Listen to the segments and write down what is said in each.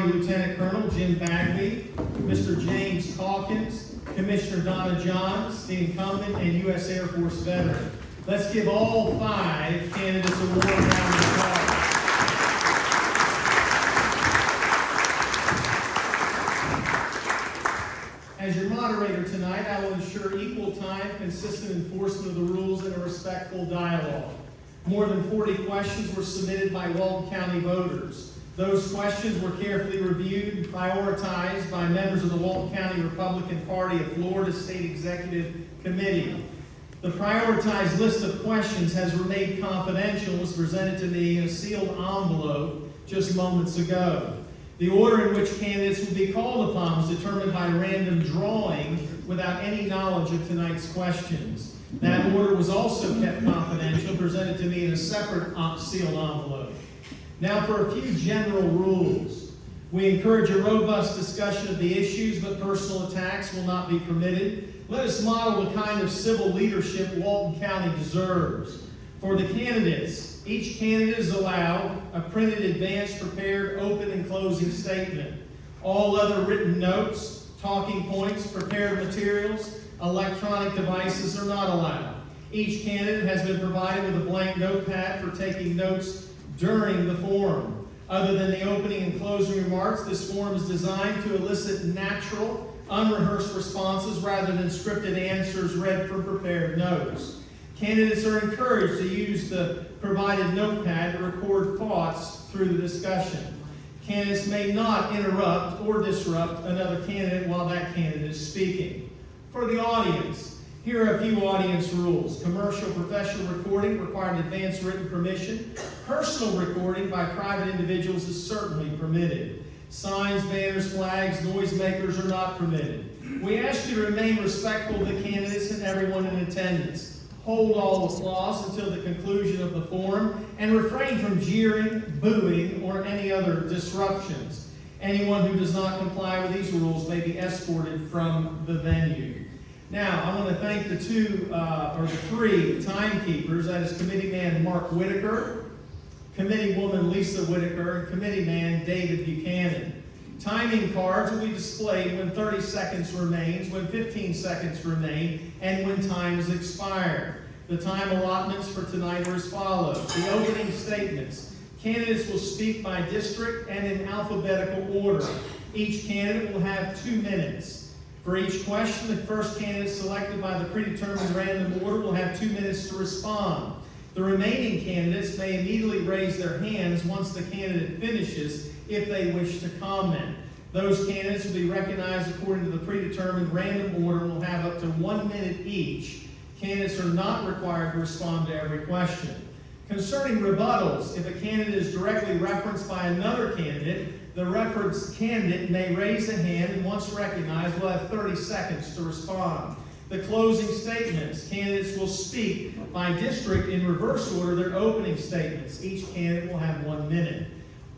Army Lieutenant Colonel Jim Bagby, Mr. James Calkins, Commissioner Donna Johns, the incumbent and U.S. Air Force veteran. Let's give all 5 candidates a warm round of applause. As your moderator tonight, I will ensure equal time, consistent enforcement of the rules, and a respectful dialogue. More than 40 questions were submitted by Walton County voters. Those questions were carefully reviewed and prioritized by members of the Walton County Republican Party of Florida State Executive Committee. The prioritized list of questions has remained confidential and was presented to me in a sealed envelope just moments ago. The order in which candidates will be called upon was determined by random drawing without any knowledge of tonight's questions. That order was also kept confidential, presented to me in a separate sealed envelope. Now for a few general rules. We encourage a robust discussion of the issues, but personal attacks will not be permitted. Let us model the kind of civil leadership Walton County deserves. For the candidates, each candidate is allowed a printed, advanced, prepared, open, and closing statement. All other written notes, talking points, prepared materials, electronic devices are not allowed. Each candidate has been provided with a blank notepad for taking notes during the forum. Other than the opening and closing remarks, this forum is designed to elicit natural, unrehearsed responses rather than scripted answers read from prepared notes. Candidates are encouraged to use the provided notepad to record thoughts through the discussion. Candidates may not interrupt or disrupt another candidate while that candidate is speaking. For the audience, here are a few audience rules. Commercial professional recording required advance written permission. Personal recording by private individuals is certainly permitted. Signs, banners, flags, noisemakers are not permitted. We ask you to remain respectful of the candidates and everyone in attendance. Hold all applause until the conclusion of the forum and refrain from jeering, booing, or any other disruptions. Anyone who does not comply with these rules may be escorted from the venue. Now, I want to thank the 3 timekeepers. That is Committeeman Mark Whitaker, Committeewoman Lisa Whitaker, and Committeeman David Buchanan. Timing cards will be displayed when 30 seconds remains, when 15 seconds remain, and when time is expired. The time allotments for tonight are as follows. The opening statements. Candidates will speak by district and in alphabetical order. Each candidate will have 2 minutes. For each question, the first candidate selected by the predetermined random order will have 2 minutes to respond. The remaining candidates may immediately raise their hands once the candidate finishes if they wish to comment. Those candidates will be recognized according to the predetermined random order and will have up to 1 minute each. Candidates are not required to respond to every question. Concerning rebuttals, if a candidate is directly referenced by another candidate, the referenced candidate may raise a hand and once recognized will have 30 seconds to respond. The closing statements. Candidates will speak by district in reverse order their opening statements. Each candidate will have 1 minute.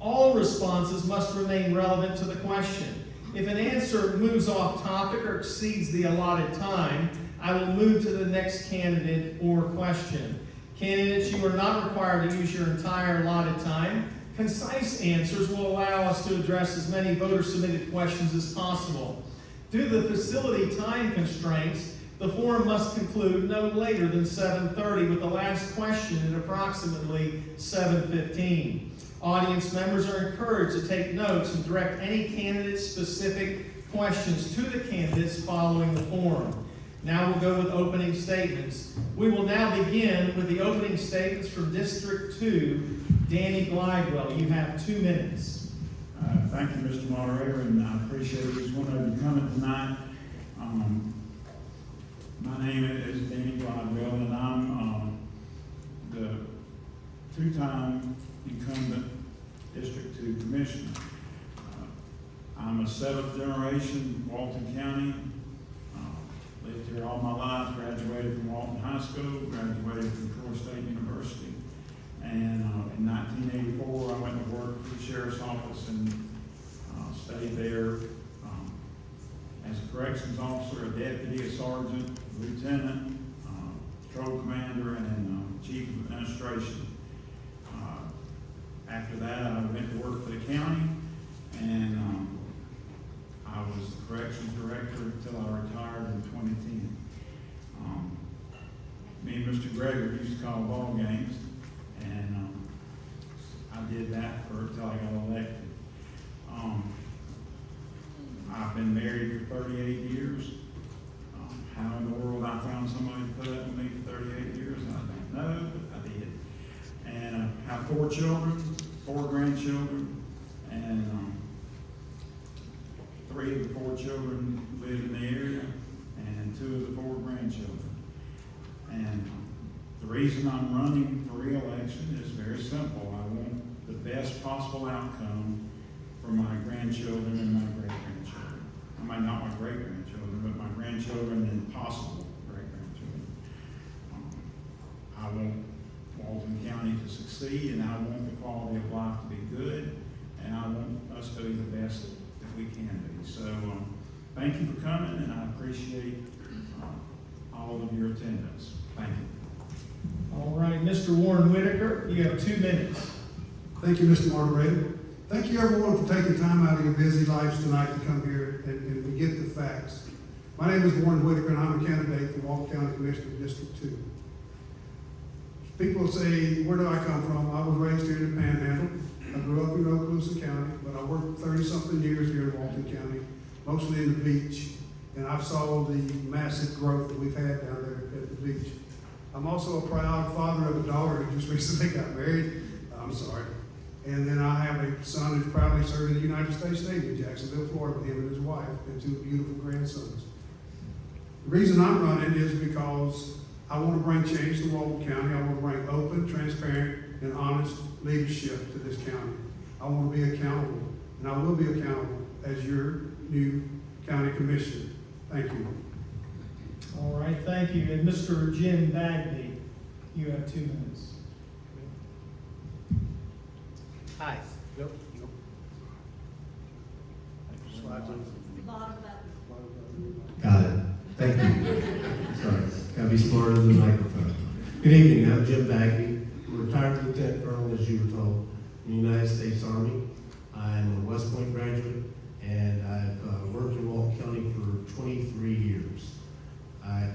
All responses must remain relevant to the question. If an answer moves off topic or exceeds the allotted time, I will move to the next candidate or question. Candidates, you are not required to use your entire allotted time. Concise answers will allow us to address as many voter-submitted questions as possible. Due to the facility time constraints, the forum must conclude no later than 7:30 with the last question at approximately 7:15. Audience members are encouraged to take notes and direct any candidate-specific questions to the candidates following the forum. Now we'll go with opening statements. We will now begin with the opening statements from District 2. Danny Glidewell, you have 2 minutes. Thank you, Mr. Moderator, and I appreciate each one of you coming tonight. My name is Danny Glidewell, and I'm the 2-time incumbent District 2 Commissioner. I'm a 7th generation Walton County. Lived here all my life, graduated from Walton High School, graduated from Troy State University. And in 1984, I went to work for the Sheriff's Office and stayed there as a corrections officer, a deputy, a sergeant, lieutenant, patrol commander, and chief of administration. After that, I went to work for the county and Mr. Gregory used to call ball games, and I did that until I got elected. I've been married for 38 years. How in the world I found somebody to put up with me for 38 years, I don't know, but I did. And I have 4 children, 4 grandchildren, and 3 of the 4 children live in the area, and 2 of the 4 grandchildren. And the reason I'm running for re-election is very simple. I want the best possible outcome for my grandchildren and my great-grandchildren. I mean, not my great-grandchildren, but my grandchildren and possible great-grandchildren. I want Walton County to succeed, and I want the quality of life to be good, and I want us to be the best that we can be. So thank you for coming, and I appreciate all of your attendance. Thank you. All right, Mr. Warren Whitaker, you have 2 minutes. Thank you, Mr. Moderator. Thank you, everyone, for taking time out of your busy lives tonight to come here and to get the facts. My name is Warren Whitaker, and I'm a candidate for Walton County Commissioner District 2. People say, where do I come from? I was raised here in the Panhandle. I grew up in Okaloosa County, but I worked 30-something years here in Walton County, mostly in the beach, and I've saw the massive growth that we've had down there at the beach. I'm also a proud father of a daughter who just recently got married. I'm sorry. And then I have a son who's proudly serving the United States Navy in Jacksonville, Florida, with him and his wife, and 2 beautiful grandsons. The reason I'm running is because I want to bring change to Walton County. I want to bring open, transparent, and honest leadership to this county. I want to be accountable, and I will be accountable as your new county commissioner. Thank you. All right, thank you. And Mr. Jim Bagby, you have 2 minutes. Hi. Go. Slide, please. Got it. Thank you. Sorry. Gotta be smarter than the microphone. Good evening. I'm Jim Bagby, retired lieutenant colonel, as you were told, in the United States Army. I'm a West Point graduate, and I've worked in Walton County for 23 years. I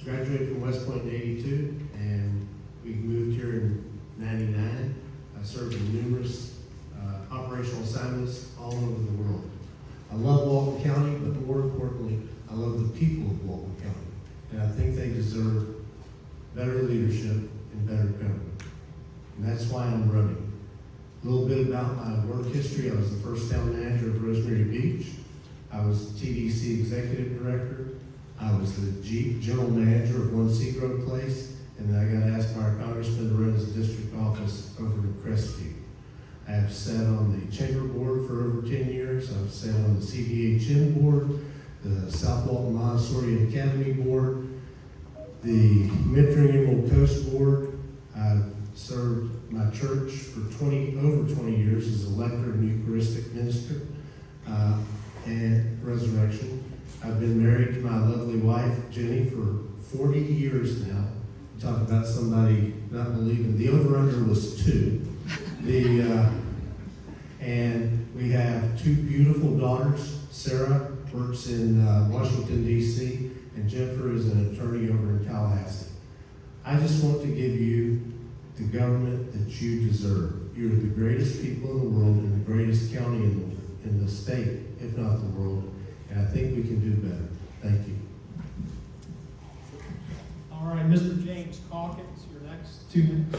graduated from West Point in '82, and we moved here in '99. I served in numerous operational assignments all over the world. I love Walton County, but more importantly, I love the people of Walton County. And I think they deserve better leadership and better government. And that's why I'm running. A little bit about my work history. I was the first town manager of Rosemary Beach. I was TDC executive director. I was the general manager of One Seagrove Place. And then I got asked by our congressman to run his district office over in Crestview. I have sat on the chamber board for over 10 years. I've sat on the CDHN board, the South Walton Montessori Academy board, the Mentoring Emerald Coast board. I've served my church for over 20 years as a lector and Eucharistic minister and resurrection. I've been married to my lovely wife, Jenny, for 40 years now. Talk about somebody not believing. The over-under was 2. And we have 2 beautiful daughters. Sarah works in Washington, D.C., and Jennifer is an attorney over in Tallahassee. I just want to give you the government that you deserve. You're the greatest people in the world and the greatest county in the state, if not the world, and I think we can do better. Thank you. All right, Mr. James Calkins, your next 2 minutes.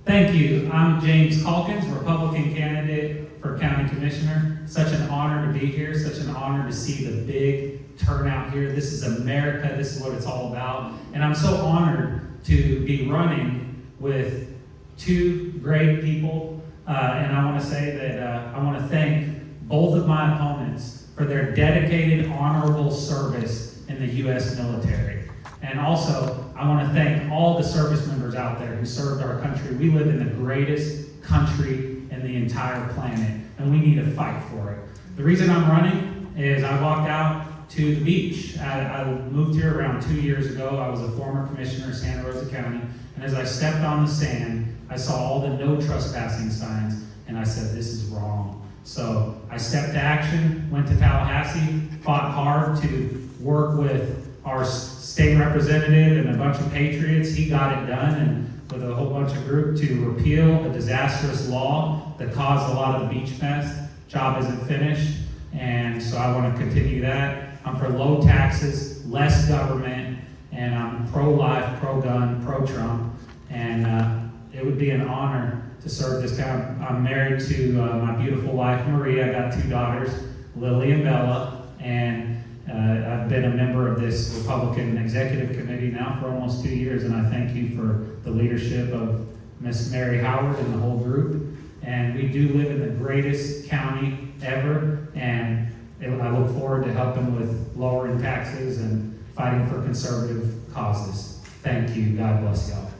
Thank you. I'm James Calkins, Republican candidate for County Commissioner. Such an honor to be here, such an honor to see the big turnout here. This is America, this is what it's all about. And I'm so honored to be running with 2 great people. And I want to say that I want to thank both of my opponents for their dedicated, honorable service in the U.S. military. And also, I want to thank all the service members out there who served our country. We live in the greatest country in the entire planet, and we need to fight for it. The reason I'm running is I walked out to the beach. I moved here around 2 years ago. I was a former commissioner of Santa Rosa County, and as I stepped on the sand, I saw all the no trespassing signs, and I said, this is wrong. So I stepped to action, went to Tallahassee, fought hard to work with our state representative and a bunch of patriots, he got it done, and with a whole bunch of group to repeal a disastrous law that caused a lot of the beach mess. Job isn't finished, and so I want to continue that. I'm for low taxes, less government, and I'm pro-life, pro-gun, pro-Trump, and it would be an honor to serve this town. I'm married to my beautiful wife, Maria. I got 2 daughters, Lily and Bella, and I've been a member of this Republican Executive Committee now for almost 2 years, and I thank you for the leadership of Miss Mary Howard and the whole group. And we do live in the greatest county ever, and I look forward to helping with lowering taxes and fighting for conservative causes. Thank you. God bless y'all.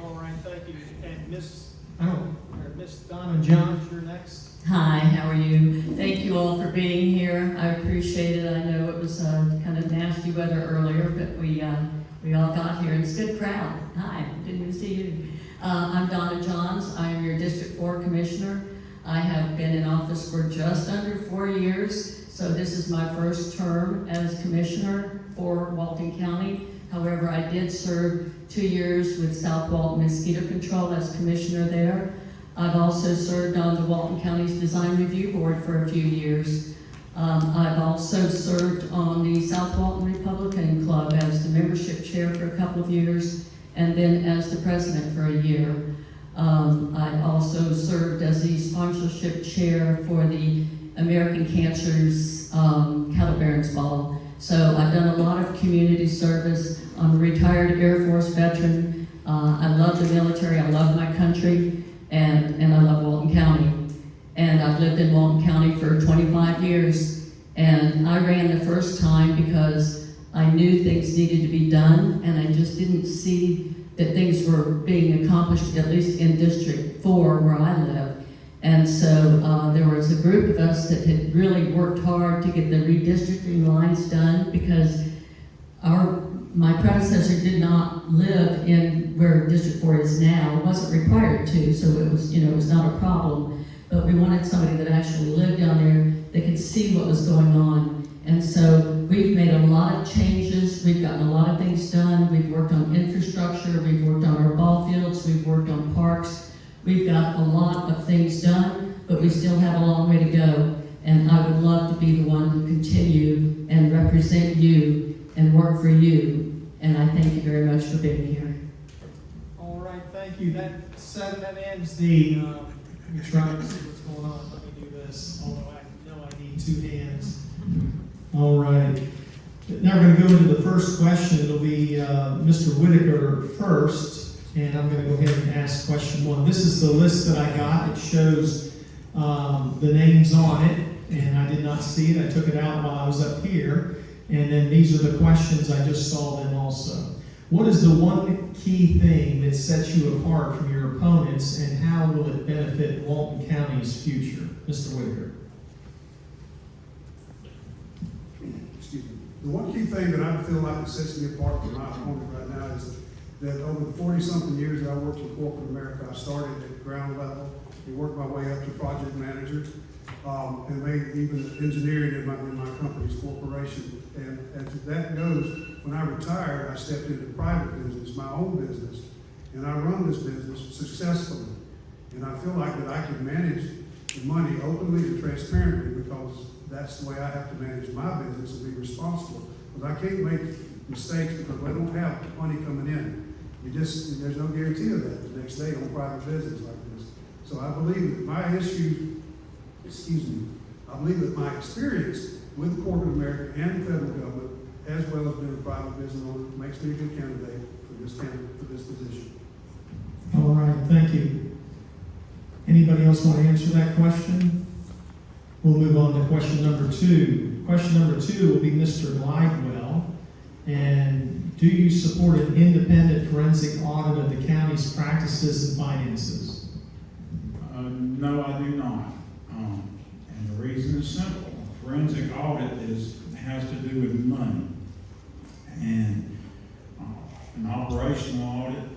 All right, thank you. And Miss Donna Johns, you're next. Hi, how are you? Thank you all for being here. I appreciate it. I know it was kind of nasty weather earlier, but we all got here. It's a good crowd. Hi, didn't even see you. I'm Donna Johns. I am your District 4 Commissioner. I have been in office for just under 4 years, so this is my first term as Commissioner for Walton County. However, I did serve 2 years with South Walton Mosquito Control as Commissioner there. I've also served on the Walton County's Design Review Board for a few years. I've also served on the South Walton Republican Club as the membership chair for a couple of years, and then as the president for a year. I've also served as the sponsorship chair for the American Cancer's Cattle Barons Ball. So I've done a lot of community service. I'm a retired Air Force veteran. I love the military, I love my country, and I love Walton County. And I've lived in Walton County for 25 years. And I ran the first time because I knew things needed to be done, and I just didn't see that things were being accomplished, at least in District 4 where I live. And so there was a group of us that had really worked hard to get the redistricting lines done, because my predecessor did not live in where District 4 is now. It wasn't required to, so it was, it was not a problem. But we wanted somebody that actually lived down there that could see what was going on. And so we've made a lot of changes. We've gotten a lot of things done. We've worked on infrastructure. We've worked on our ball fields. We've worked on parks. We've got a lot of things done, but we still have a long way to go. And I would love to be the one to continue and represent you and work for you. And I thank you very much for being here. All right, thank you. That ends the, let me try to see what's going on. Let me do this, although I know I need 2 hands. All right. Now we're going to go into the first question. It'll be Mr. Whitaker first, and I'm going to go ahead and ask question 1. This is the list that I got. It shows the names on it, and I did not see it. I took it out while I was up here, and then these are the questions. I just saw them also. What is the one key thing that sets you apart from your opponents, and how will it benefit Walton County's future? Mr. Whitaker. The one key thing that I feel like sets me apart from my opponent right now is that over the 40-something years that I worked in corporate America, I started at ground level and worked my way up to project manager, and made even engineering in my company's corporation. And as that goes, when I retired, I stepped into private business, my own business, and I run this business successfully. And I feel like that I can manage the money openly and transparently, because that's the way I have to manage my business and be responsible. Because I can't make mistakes because I don't have money coming in. There's no guarantee of that the next day on private business like this. So I believe that I believe that my experience with corporate America and the federal government, as well as being a private business owner, makes me a good candidate for this position. All right, thank you. Anybody else want to answer that question? We'll move on to question number 2. Question number 2 will be Mr. Glidewell. And do you support an independent forensic audit of the county's practices and finances? No, I do not. And the reason is simple. A forensic audit has to do with money. And an operational audit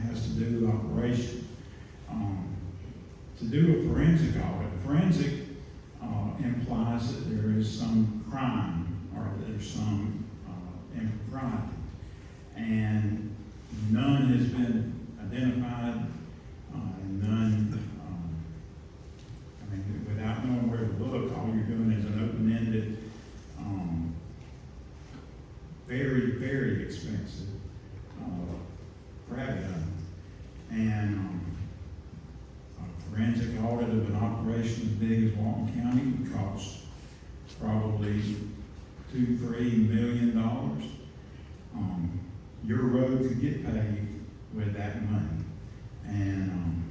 has to do with operation. To do a forensic audit, implies that there is some crime or there's some impropriety. And none has been identified, and none, I mean, without knowing where to look, all you're doing is an open-ended, very, very expensive private owned. And a forensic audit of an operation as big as Walton County would cost probably $2-3 million. Your road could get paid with that money. And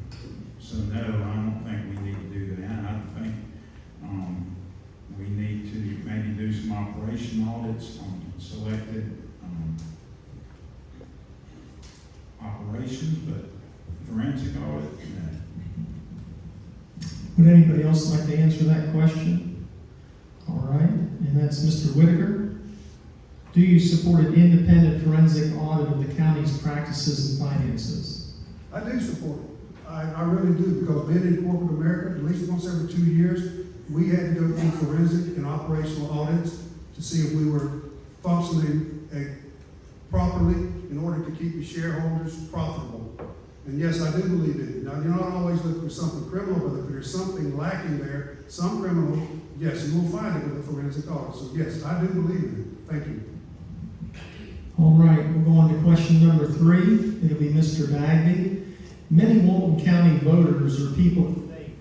so no, I don't think we need to do that. I think we need to maybe do some operation audits on selected operations, but forensic audit, no. Would anybody else like to answer that question? All right, and that's Mr. Whitaker. Do you support an independent forensic audit of the county's practices and finances? I do support it. I really do, because being in corporate America, at least once every 2 years, we had to go through forensic and operational audits to see if we were functioning properly in order to keep the shareholders profitable. And yes, I do believe in it. Now, you're not always looking for something criminal, but if there's something lacking there, some criminal, yes, you will find it with a forensic audit. So yes, I do believe in it. Thank you. All right, we'll go on to question number 3. It'll be Mr. Bagby. Many Walton County voters or people of faith.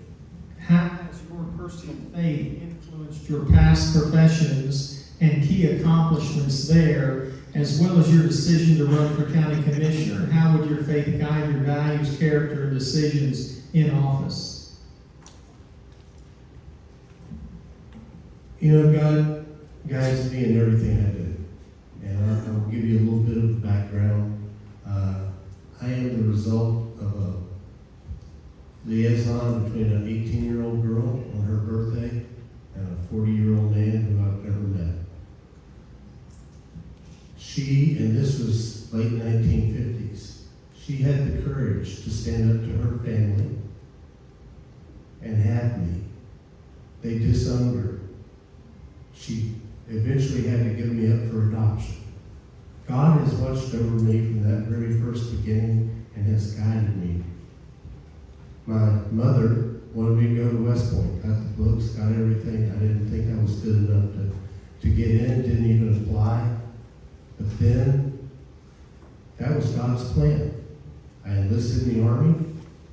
How has your personal faith influenced your past professions and key accomplishments there, as well as your decision to run for county commissioner? How would your faith guide your values, character, and decisions in office? You know, God guides me in everything I do. And I'll give you a little bit of background. I am the result of a liaison between an 18-year-old girl on her birthday and a 40-year-old man who I've never met. She, and this was late 1950s, she had the courage to stand up to her family and have me. They disowned her. She eventually had to give me up for adoption. God has watched over me from that very first beginning and has guided me. My mother wanted me to go to West Point, got the books, got everything. I didn't think I was good enough to get in, didn't even apply. But then, that was God's plan. I enlisted in the Army.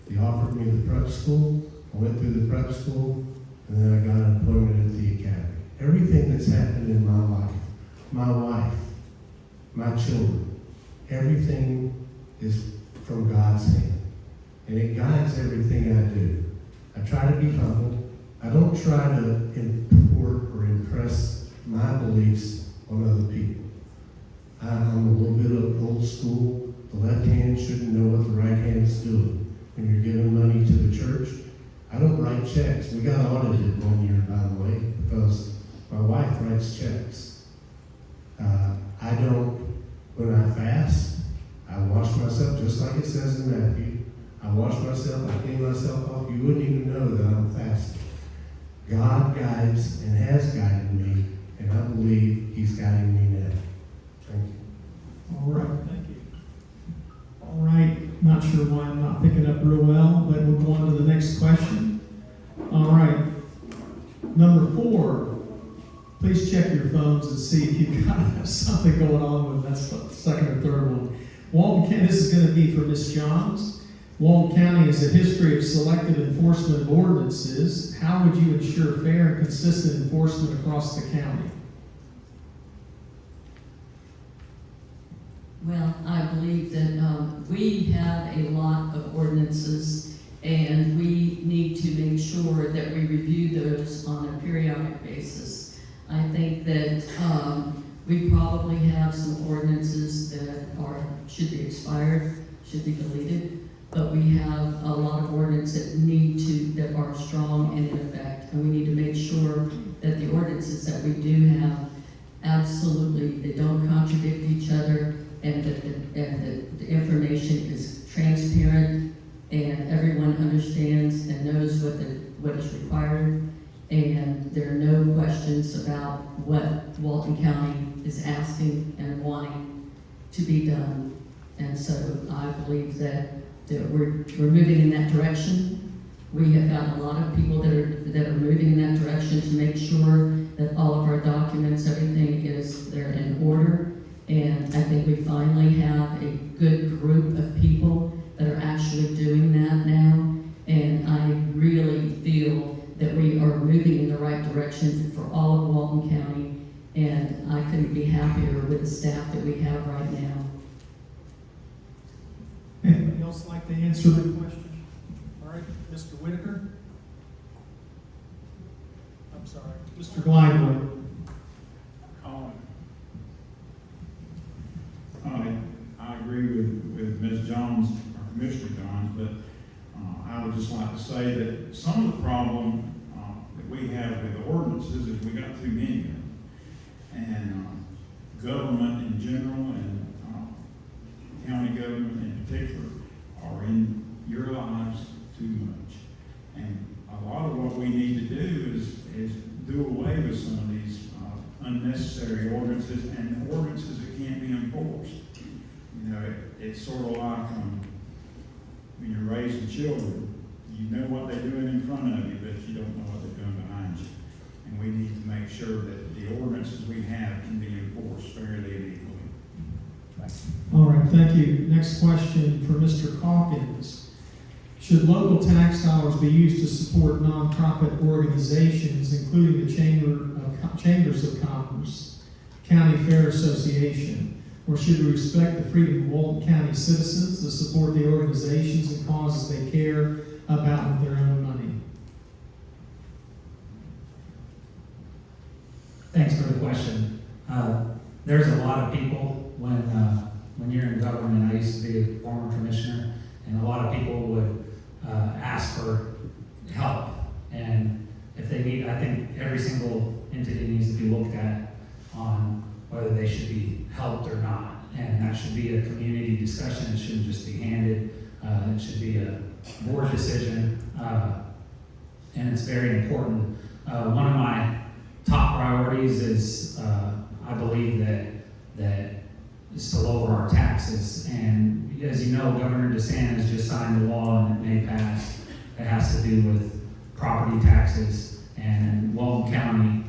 They offered me the prep school. I went through the prep school, and then I got an appointment at the academy. Everything that's happened in my life, my wife, my children, everything is from God's hand. And it guides everything I do. I try to be humble. I don't try to import or impress my beliefs on other people. I'm a little bit of old school. The left hand shouldn't know what the right hand is doing. When you're giving money to the church, I don't write checks. We got audited one year, by the way, because my wife writes checks. I don't, when I fast, I wash myself just like it says in Matthew. I wash myself, I clean myself off. You wouldn't even know that I'm fasting. God guides and has guided me, and I believe He's guiding me now. Thank you. All right, thank you. All right, not sure why I'm not picking up real well, but we'll go on to the next question. All right, number 4. Please check your phones and see if you've got something going on with that's the second or third one. Walton County, this is going to be for Ms. Johns. Walton County has a history of selective enforcement of ordinances. How would you ensure fair and consistent enforcement across the county? Well, I believe that we have a lot of ordinances, and we need to make sure that we review those on a periodic basis. I think that we probably have some ordinances that should be expired, should be deleted, but we have a lot of ordinances that are strong and in effect, and we need to make sure that the ordinances that we do have, absolutely, they don't contradict each other, and that the information is transparent and everyone understands and knows what is required. And there are no questions about what Walton County is asking and wanting to be done. And so I believe that we're moving in that direction. We have got a lot of people that are moving in that direction to make sure that all of our documents, everything they're in order. And I think we finally have a good group of people that are actually doing that now. And I really feel that we are moving in the right direction for all of Walton County. And I couldn't be happier with the staff that we have right now. Anybody else like to answer that question? All right, Mr. Whitaker? I'm sorry, Mr. Glidewell. I agree with Ms. Johns, or Commissioner Johns, but I would just like to say that some of the problem that we have with ordinances is we got too many of them. And government in general and county government in particular are in your lives too much. And a lot of what we need to do is do away with some of these unnecessary ordinances and ordinances that can't be enforced. You know, it's sort of like when you're raising children, you know what they're doing in front of you, but you don't know what they're doing behind you. And we need to make sure that the ordinances we have can be enforced fairly and equally. All right, thank you. Next question for Mr. Calkins. Should local tax dollars be used to support nonprofit organizations, including the Chambers of Commerce, County Fair Association, or should we respect the freedom of Walton County citizens to support the organizations and causes they care about with their own money? Thanks for the question. There's a lot of people when you're in government. I used to be a former commissioner, and a lot of people would ask for help. And if they need, I think every single entity needs to be looked at on whether they should be helped or not. And that should be a community discussion. It shouldn't just be handed. It should be a board decision. And it's very important. One of my top priorities is, I believe that is to lower our taxes. And as you know, Governor DeSantis just signed a law and it may pass. It has to do with property taxes. And in Walton County,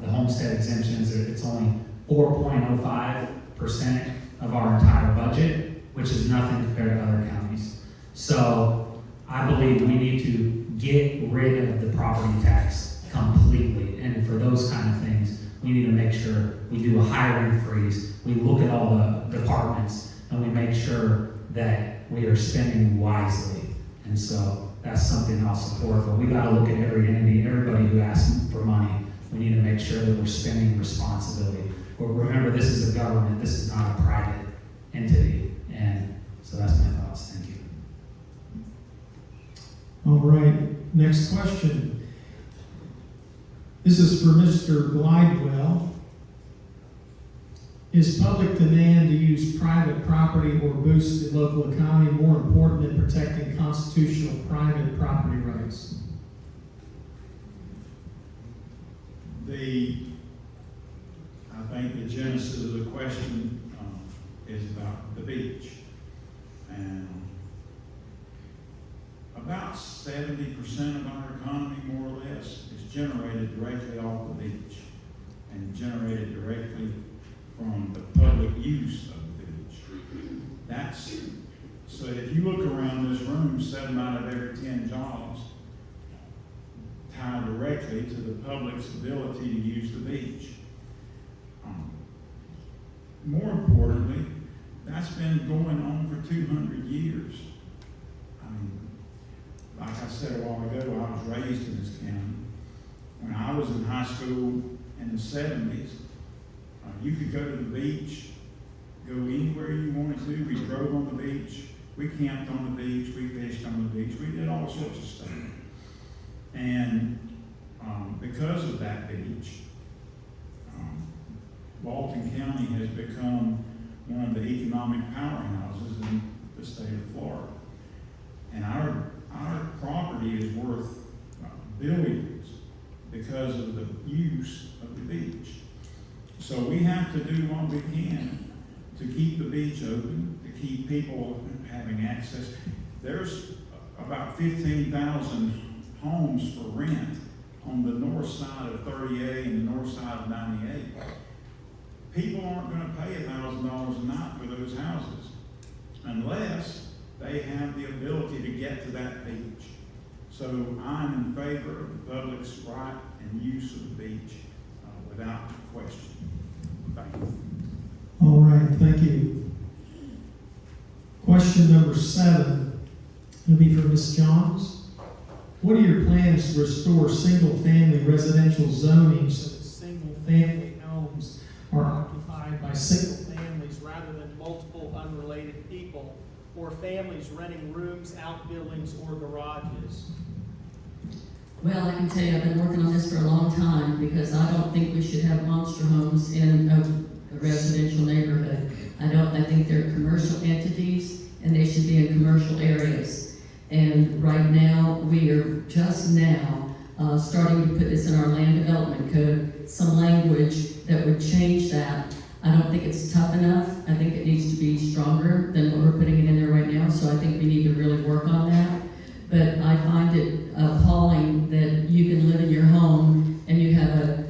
the homestead exemptions, it's only 4.05% of our entire budget, which is nothing compared to other counties. So I believe we need to get rid of the property tax completely. And for those kind of things, we need to make sure we do a hiring freeze. We look at all the departments and we make sure that we are spending wisely. And so that's something I'll support. But we got to look at every entity, everybody who asks for money. We need to make sure that we're spending responsibly. But remember, this is a government. This is not a private entity. And so that's my thoughts. Thank you. All right, next question. This is for Mr. Glidewell. Is public demand to use private property or boost the local economy more important than protecting constitutional private property rights? I think the genesis of the question is about the beach. And about 70% of our economy, more or less, is generated directly off the beach and generated directly from the public use of the beach. So if you look around this room, 7 out of every 10 jobs tie directly to the public's ability to use the beach. More importantly, that's been going on for 200 years. I mean, like I said a while ago, I was raised in this county. When I was in high school in the 70s, you could go to the beach, go anywhere you wanted to. We drove on the beach, we camped on the beach, we fished on the beach, we did all sorts of stuff. And because of that beach, Walton County has become one of the economic powerhouses in the state of Florida. And our property is worth billions because of the use of the beach. So we have to do what we can to keep the beach open, to keep people having access. There's about 15,000 homes for rent on the north side of 30A and the north side of 98. People aren't going to pay $1,000 a night for those houses unless they have the ability to get to that beach. So I'm in favor of the public's right and use of the beach without question. Thank you. All right, thank you. Question number 7 will be for Ms. Johns. What are your plans to restore single-family residential zoning so that single-family homes are occupied by single families rather than multiple unrelated people, or families renting rooms, outbuildings, or garages? Well, I can tell you, I've been working on this for a long time because I don't think we should have monster homes in a residential neighborhood. I think they're commercial entities and they should be in commercial areas. And right now, we are just now starting to put this in our land development code, some language that would change that. I don't think it's tough enough. I think it needs to be stronger than what we're putting it in there right now. So I think we need to really work on that. But I find it appalling that you can live in your home and you have a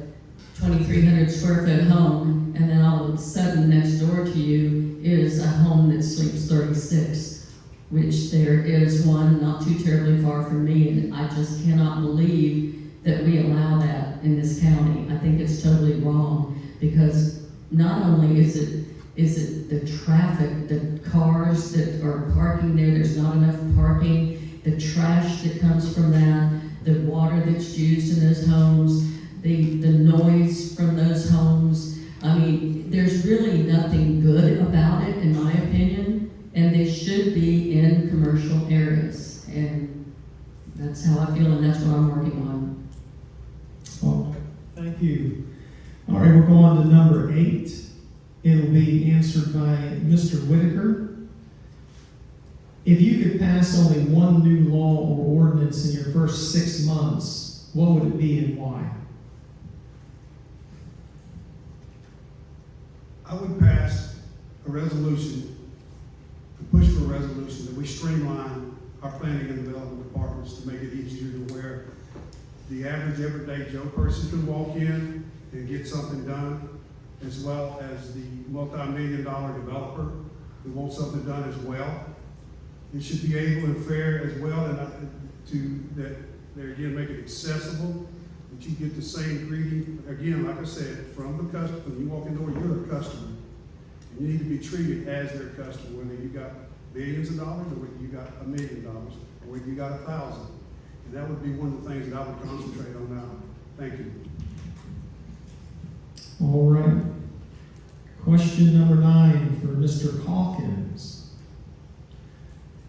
2,300 square foot home, and then all of a sudden next door to you is a home that sleeps 36, which there is one not too terribly far from me, and I just cannot believe that we allow that in this county. I think it's totally wrong, because not only is it the traffic, the cars that are parking there, there's not enough parking, the trash that comes from that, the water that's used in those homes, the noise from those homes. I mean, there's really nothing good about it, in my opinion, and they should be in commercial areas. And that's how I feel, and that's what I'm working on. Well, thank you. All right, we'll go on to number 8. It'll be answered by Mr. Whitaker. If you could pass only one new law or ordinance in your first 6 months, what would it be and why? I would pass a resolution, to push for a resolution that we streamline our planning and development departments to make it easier to where the average everyday Joe person can walk in and get something done, as well as the multi-million-dollar developer who wants something done as well. It should be able and fair as well, and that they again make it accessible, that you get the same greeting. Again, like I said, from the customer, when you walk in the door, you're the customer. And you need to be treated as their customer, whether you got billions of dollars or whether you got $1 million or whether you got 1,000. And that would be one of the things that I would concentrate on now. Thank you. All right. Question number 9 for Mr. Calkins.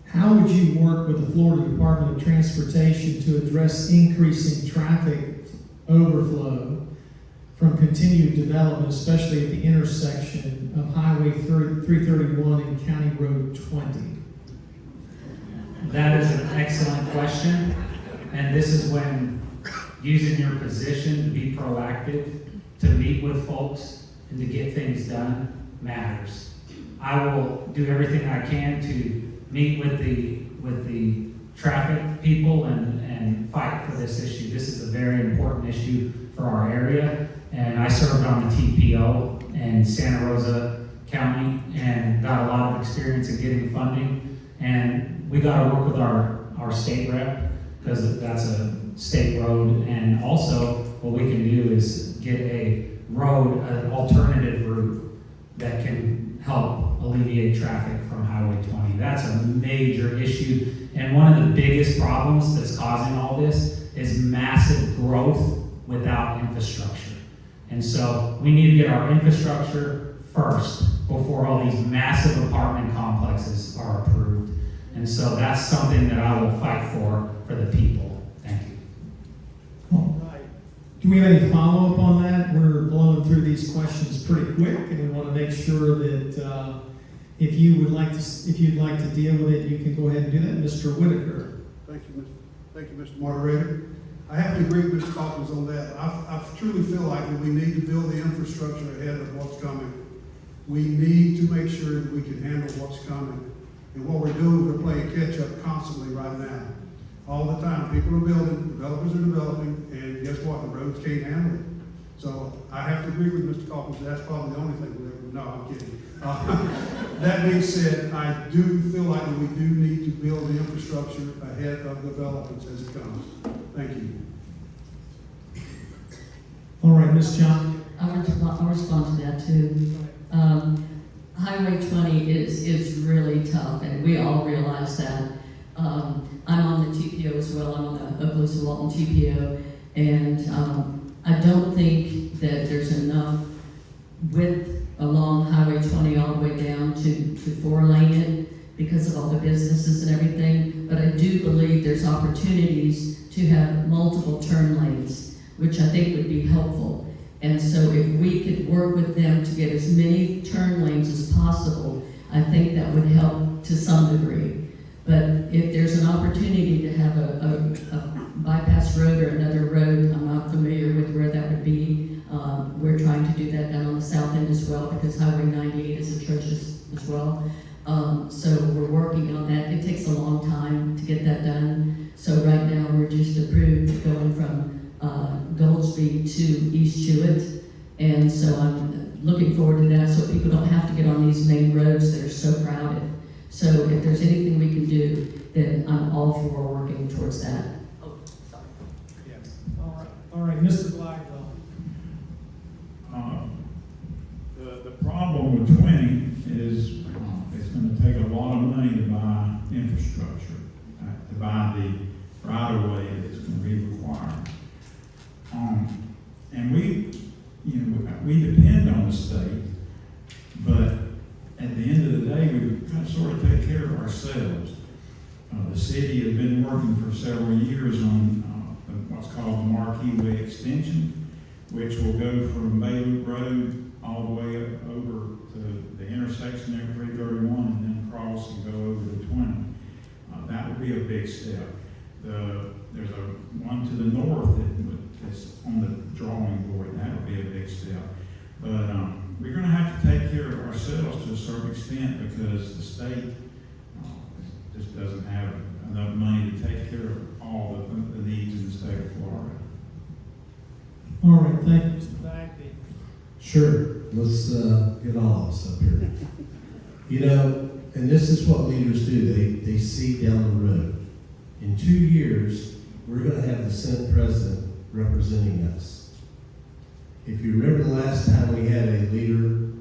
How would you work with the Florida Department of Transportation to address increasing traffic overflow from continued development, especially at the intersection of Highway 331 and County Road 20? That is an excellent question, and this is when using your position to be proactive, to meet with folks, and to get things done matters. I will do everything I can to meet with the traffic people and fight for this issue. This is a very important issue for our area, and I served on the TPO in Santa Rosa County and got a lot of experience in getting funding. And we got to work with our state rep, because that's a state road, and also what we can do is get a road, an alternative route that can help alleviate traffic from Highway 20. That's a major issue, and one of the biggest problems that's causing all this is massive growth without infrastructure. And so we need to get our infrastructure first before all these massive apartment complexes are approved. And so that's something that I will fight for the people. Thank you. All right. Do we have any follow-up on that? We're blowing through these questions pretty quick, and we want to make sure that if you'd like to deal with it, you can go ahead and do that. Mr. Whitaker. Thank you, Mr. Moderator. I have to agree with Mr. Calkins on that. I truly feel like that we need to build the infrastructure ahead of what's coming. We need to make sure that we can handle what's coming. And what we're doing, we're playing catch-up constantly right now. All the time, people are building, developers are developing, and guess what? The roads can't handle it. So I have to agree with Mr. Calkins. That's probably the only thing we'll ever, no, I'm kidding. That being said, I do feel like we do need to build the infrastructure ahead of developments as it comes. Thank you. All right, Ms. John. I'll respond to that too. Highway 20 is really tough, and we all realize that. I'm on the GPO as well. I'm on the Okaloosa Walton GPO, and I don't think that there's enough width along Highway 20 all the way down to 4-lane it because of all the businesses and everything. But I do believe there's opportunities to have multiple turn lanes, which I think would be helpful. And so if we could work with them to get as many turn lanes as possible, I think that would help to some degree. But if there's an opportunity to have a bypass road or another road, I'm not familiar with where that would be. We're trying to do that down on the south end as well because Highway 98 is atrocious as well. So we're working on that. It takes a long time to get that done. So right now we're just approved going from Goldsby to East Jewett. And so I'm looking forward to that so people don't have to get on these main roads that are so crowded. So if there's anything we can do, then I'm all for working towards that. Oh, sorry. All right, Mr. Glidewell. The problem with 20 is it's going to take a lot of money to buy infrastructure, to buy the right-of-way that's going to be required. And we depend on the state, but at the end of the day, we kind of sort of take care of ourselves. The city has been working for several years on what's called the Marquee Way Extension, which will go from Bay Loop Road all the way over to the intersection there, 331, and then cross and go over to 20. That would be a big step. There's a one to the north that's on the drawing board. That would be a big step. But we're going to have to take care of ourselves to a certain extent because the state just doesn't have enough money to take care of all the needs in the state of Florida. All right, thank you, Mr. Bagby. Sure, let's get all of us up here. You know, and this is what leaders do. They see down the road. In 2 years, we're going to have the Senate President representing us. If you remember the last time we had a leader,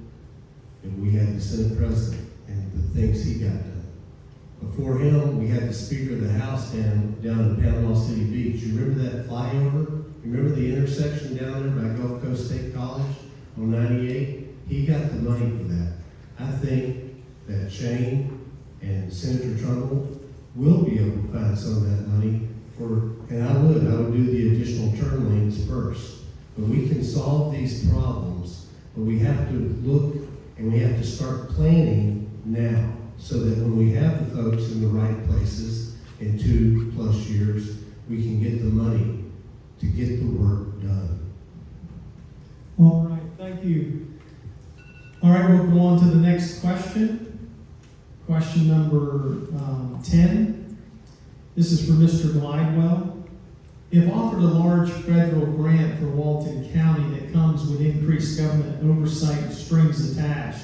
and we had the Senate President and the things he got done. Before him, we had the Speaker of the House down in Panama City Beach. You remember that flyover? You remember the intersection down there by Gulf Coast State College on 98? He got the money for that. I think that Shane and Senator Trumbull will be able to find some of that money and I would do the additional turn lanes first. But we can solve these problems, but we have to look and we have to start planning now so that when we have the folks in the right places in 2+ years, we can get the money to get the work done. All right, thank you. All right, we'll go on to the next question. Question number 10. This is for Mr. Glidewell. If offered a large federal grant for Walton County that comes with increased government oversight and strings attached,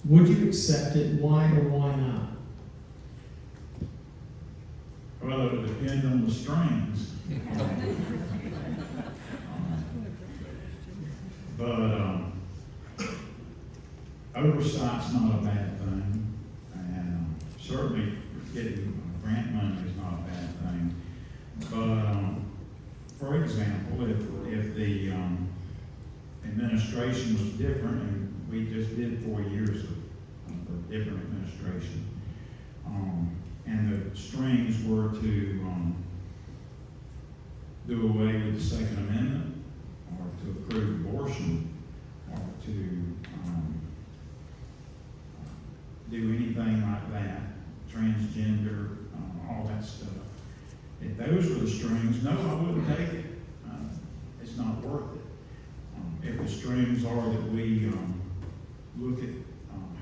would you accept it? Why or why not? Well, it would depend on the strings. But oversight's not a bad thing, and certainly getting grant money is not a bad thing. But for example, if the administration was different, and we just did 4 years of a different administration, and the strings were to do away with the Second Amendment, or to approve abortion, or to do anything like that, transgender, all that stuff. If those were the strings, no, I wouldn't take it. streams are that we look at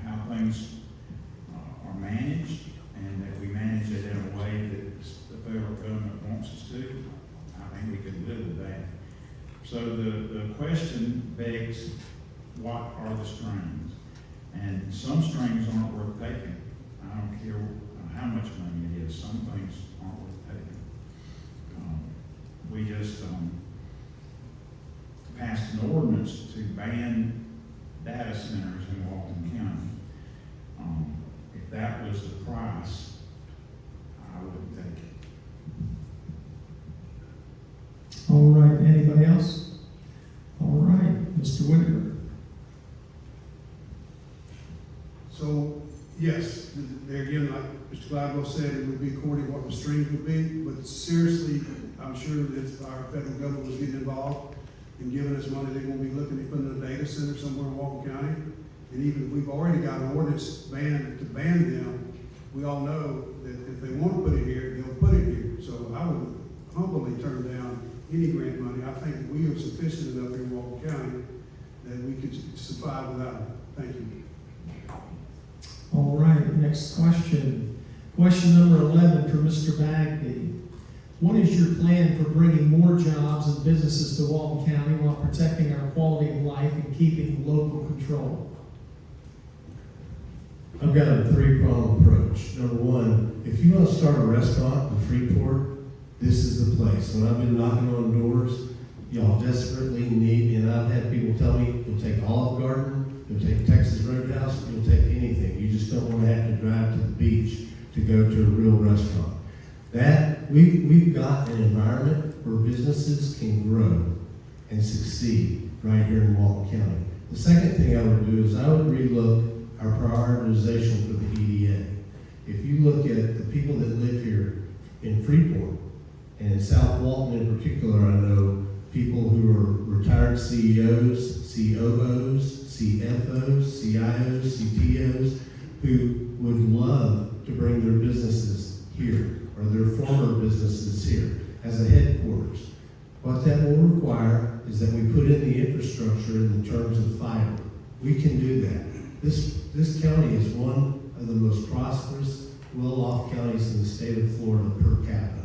how things are managed, and that we manage it in a way that the federal government wants us to. I think we could live with that. So the question begs, what are the strings? And some strings aren't worth taking. I don't care how much money it is. Some things aren't worth taking. We just passed an ordinance to ban data centers in Walton County. If that was the price, I wouldn't take it. All right, anybody else? All right, Mr. Whitaker. So, yes, there again, like Mr. Glidewell said, it would be according to what the streams would be, but seriously, I'm sure that if our federal government was getting involved and giving us money, they're gonna be looking at putting a data center somewhere in Walton County. And even if we've already got an ordinance to ban them, we all know that if they want to put it here, they'll put it here. So I would humbly turn down any grant money. I think that we are sufficient enough here in Walton County that we could survive without it. Thank you. All right, next question. Question number 11 for Mr. Bagby. What is your plan for bringing more jobs and businesses to Walton County while protecting our quality of life and keeping local control? I've got a three-pronged approach. Number one, if you want to start a restaurant in Freeport, this is the place. When I've been knocking on doors, y'all desperately need, and I've had people tell me, you'll take Olive Garden, you'll take Texas Roadhouse, you'll take anything. You just don't want to have to drive to the beach to go to a real restaurant. We've got an environment where businesses can grow and succeed right here in Walton County. The second thing I would do is I would relook our prioritization for the EDA. If you look at the people that live here in Freeport, and in South Walton in particular, I know people who are retired CEOs, COOs, CFOs, CIOs, CTOs, who would love to bring their businesses here, or their former businesses here, as a headquarters. What that will require is that we put in the infrastructure in the terms of fiber. We can do that. This county is one of the most prosperous, well-off counties in the state of Florida per capita.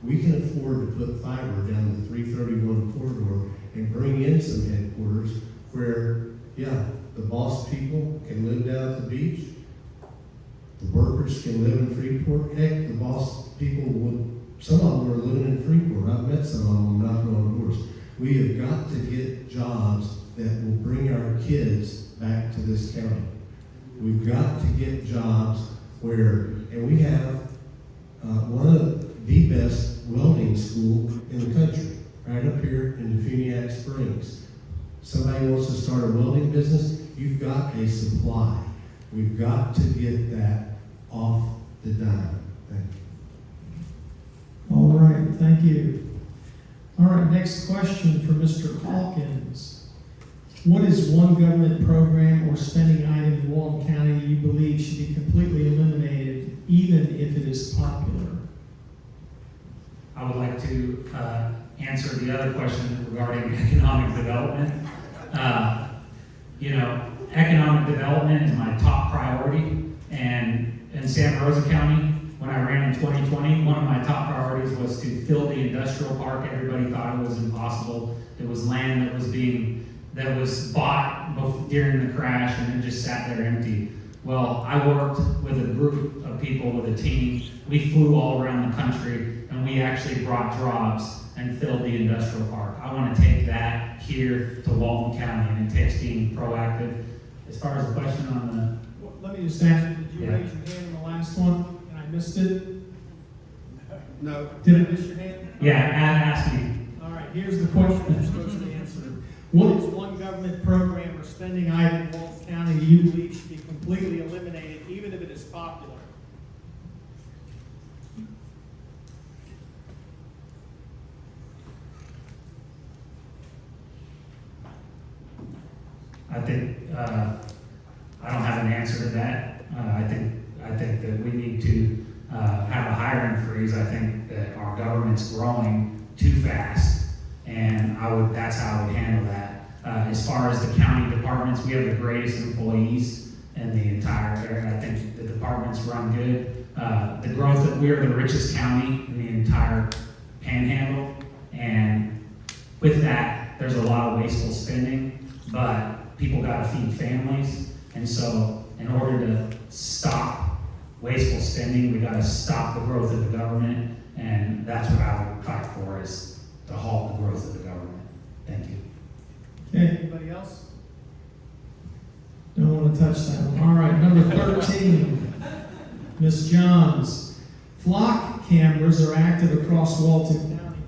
We can afford to put fiber down the 331 corridor and bring in some headquarters where, the boss people can live down at the beach, the workers can live in Freeport. Heck, the boss people some of them are living in Freeport. I've met some of them knocking on doors. We have got to get jobs that will bring our kids back to this county. We've got to get jobs and we have one of the best welding school in the country, right up here in Defuniak Springs. Somebody wants to start a welding business, you've got a supply. We've got to get that off the dime. Thank you. All right, thank you. All right, next question for Mr. Calkins. What is one government program or spending item in Walton County that you believe should be completely eliminated, even if it is popular? I would like to answer the other question regarding economic development. Economic development is my top priority, and in Santa Rosa County, when I ran in 2020, one of my top priorities was to fill the industrial park. Everybody thought it was impossible. It was land that was bought during the crash and then just sat there empty. Well, I worked with a group of people, with a team. We flew all around the country, and we actually brought jobs and filled the industrial park. I want to take that here to Walton County, and it takes being proactive. As far as the question on Well, let me just ask, did you Yeah. raise your hand in the last one, and I missed it? No. Did I miss your hand? ask me. All right, here's the question you're supposed to answer. What is one government program or spending item in Walton County that you believe should be completely eliminated, even if it is popular? I think I don't have an answer to that. I think that we need to have a hiring freeze. I think that our government's growing too fast, and that's how I would handle that. As far as the county departments, we have the greatest employees in the entire area. I think the departments run good. The growth that we are the richest county in the entire panhandle, and with that, there's a lot of wasteful spending, but people gotta feed families, and so in order to stop wasteful spending, we gotta stop the growth of the government, and that's what I would fight for, is to halt the growth of the government. Thank you. Okay, anybody else? Don't want to touch that one. All right, number 13, Ms. Johns. Flock cameras are active across Walton County.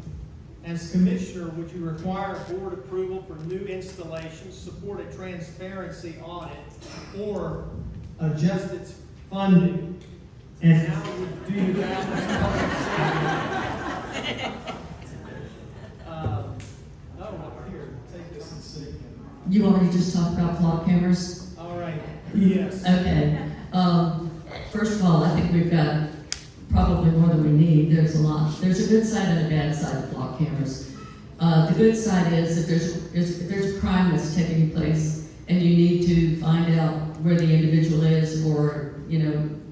As commissioner, would you require board approval for new installations, support a transparency audit, or adjust its funding? And how would do that with public safety? Here, take this and see. You want me to just talk about flock cameras? All right, yes. Okay. First of all, I think we've got probably more than we need. There's a lot. There's a good side and a bad side of flock cameras. The good side is if there's a crime that's taking place and you need to find out where the individual is, or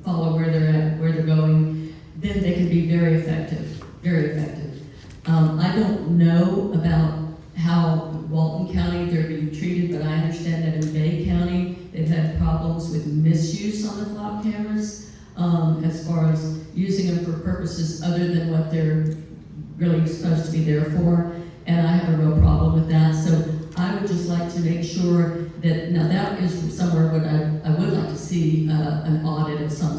follow where they're at, where they're going, then they can be very effective. Very effective. I don't know about how Walton County they're being treated, but I understand that in Bay County they've had problems with misuse on the flock cameras, as far as using them for purposes other than what they're really supposed to be there for, and I have a real problem with that. So I would just like to make sure that, now that is somewhere what I would like to see an audit of some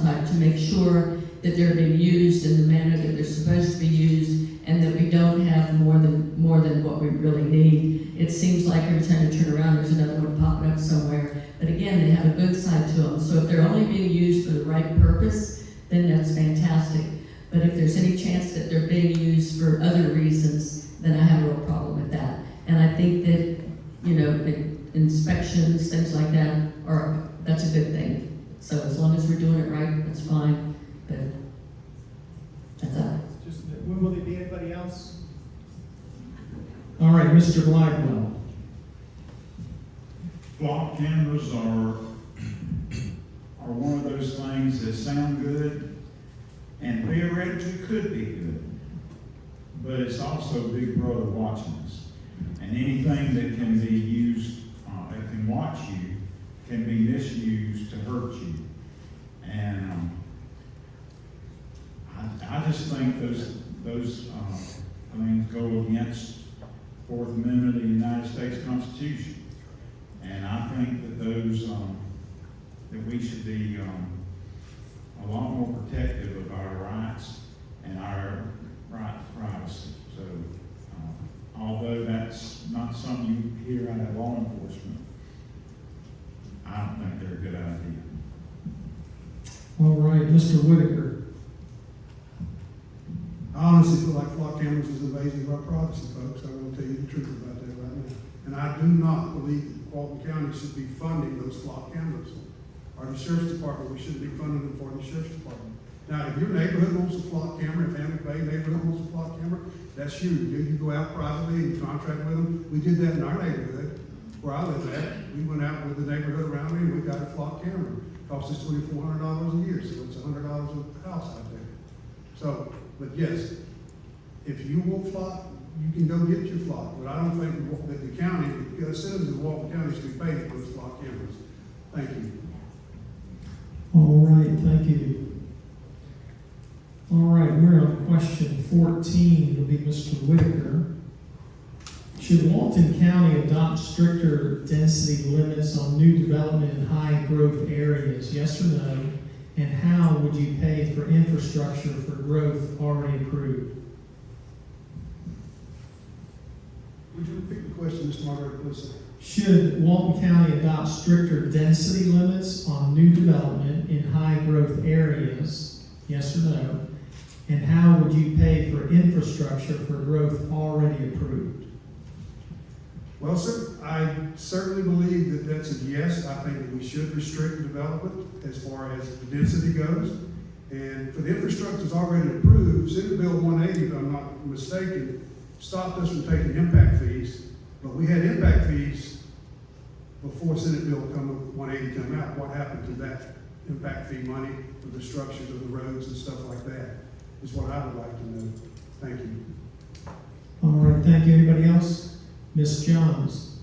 type to make sure that they're being used in the manner that they're supposed to be used, and that we don't have more than what we really need. It seems like every time you turn around, there's another one popping up somewhere. But again, they have a good side to them. So if they're only being used for the right purpose, then that's fantastic. But if there's any chance that they're being used for other reasons, then I have a real problem with that. And I think that, inspections, things like that, that's a good thing. So as long as we're doing it right, that's fine. But that's that. Will there be anybody else? All right, Mr. Glidewell. Flock cameras are one of those things that sound good and theoretically could be good, but it's also Big Brother watching us. And anything that can be used, that can watch you, can be misused to hurt you. And I just think those things go against Fourth Amendment of the United States Constitution. And I think that that we should be a lot more protective of our rights and our right to privacy. So although that's not something you hear out of law enforcement, I don't think they're a good idea. All right, Mr. Whitaker. I honestly feel like flock cameras is invading of our privacy, folks. I'm going to tell you the truth about that right now. And I do not believe that Walton County should be funding those flock cameras. Or the sheriff's department, we shouldn't be funding them for the sheriff's department. Now, if your neighborhood wants a flock camera, if Hammock Bay neighborhood wants a flock camera, that's you. You go out privately and you contract with them. We did that in our neighborhood, where I live at. We went out with the neighborhood around me and we got a flock camera. It cost us $2,400 a year, so it's $100 a house out there. So, but yes, if you want flock, you can go get your flock. But I don't think that the county, the citizens of Walton County should be paying for those flock cameras. Thank you. All right, thank you. All right, we're on question 14. It'll be Mr. Whitaker. Should Walton County adopt stricter density limits on new development in high growth areas? Yes or no? And how would you pay for infrastructure for growth already approved? Would you repeat the question, Mr. Moderator, please? Should Walton County adopt stricter density limits on new development in high growth areas? Yes or no? And how would you pay for infrastructure for growth already approved? Well, sir, I certainly believe that that's a yes. I think that we should restrict development as far as the density goes. And for the infrastructure that's already approved, Senate Bill 180, if I'm not mistaken, stopped us from taking impact fees. But we had impact come out, what happened to that impact fee money for the structures of the roads and stuff like that, is what I would like to know. Thank you. All right, thank you. Anybody else? Ms. Johns?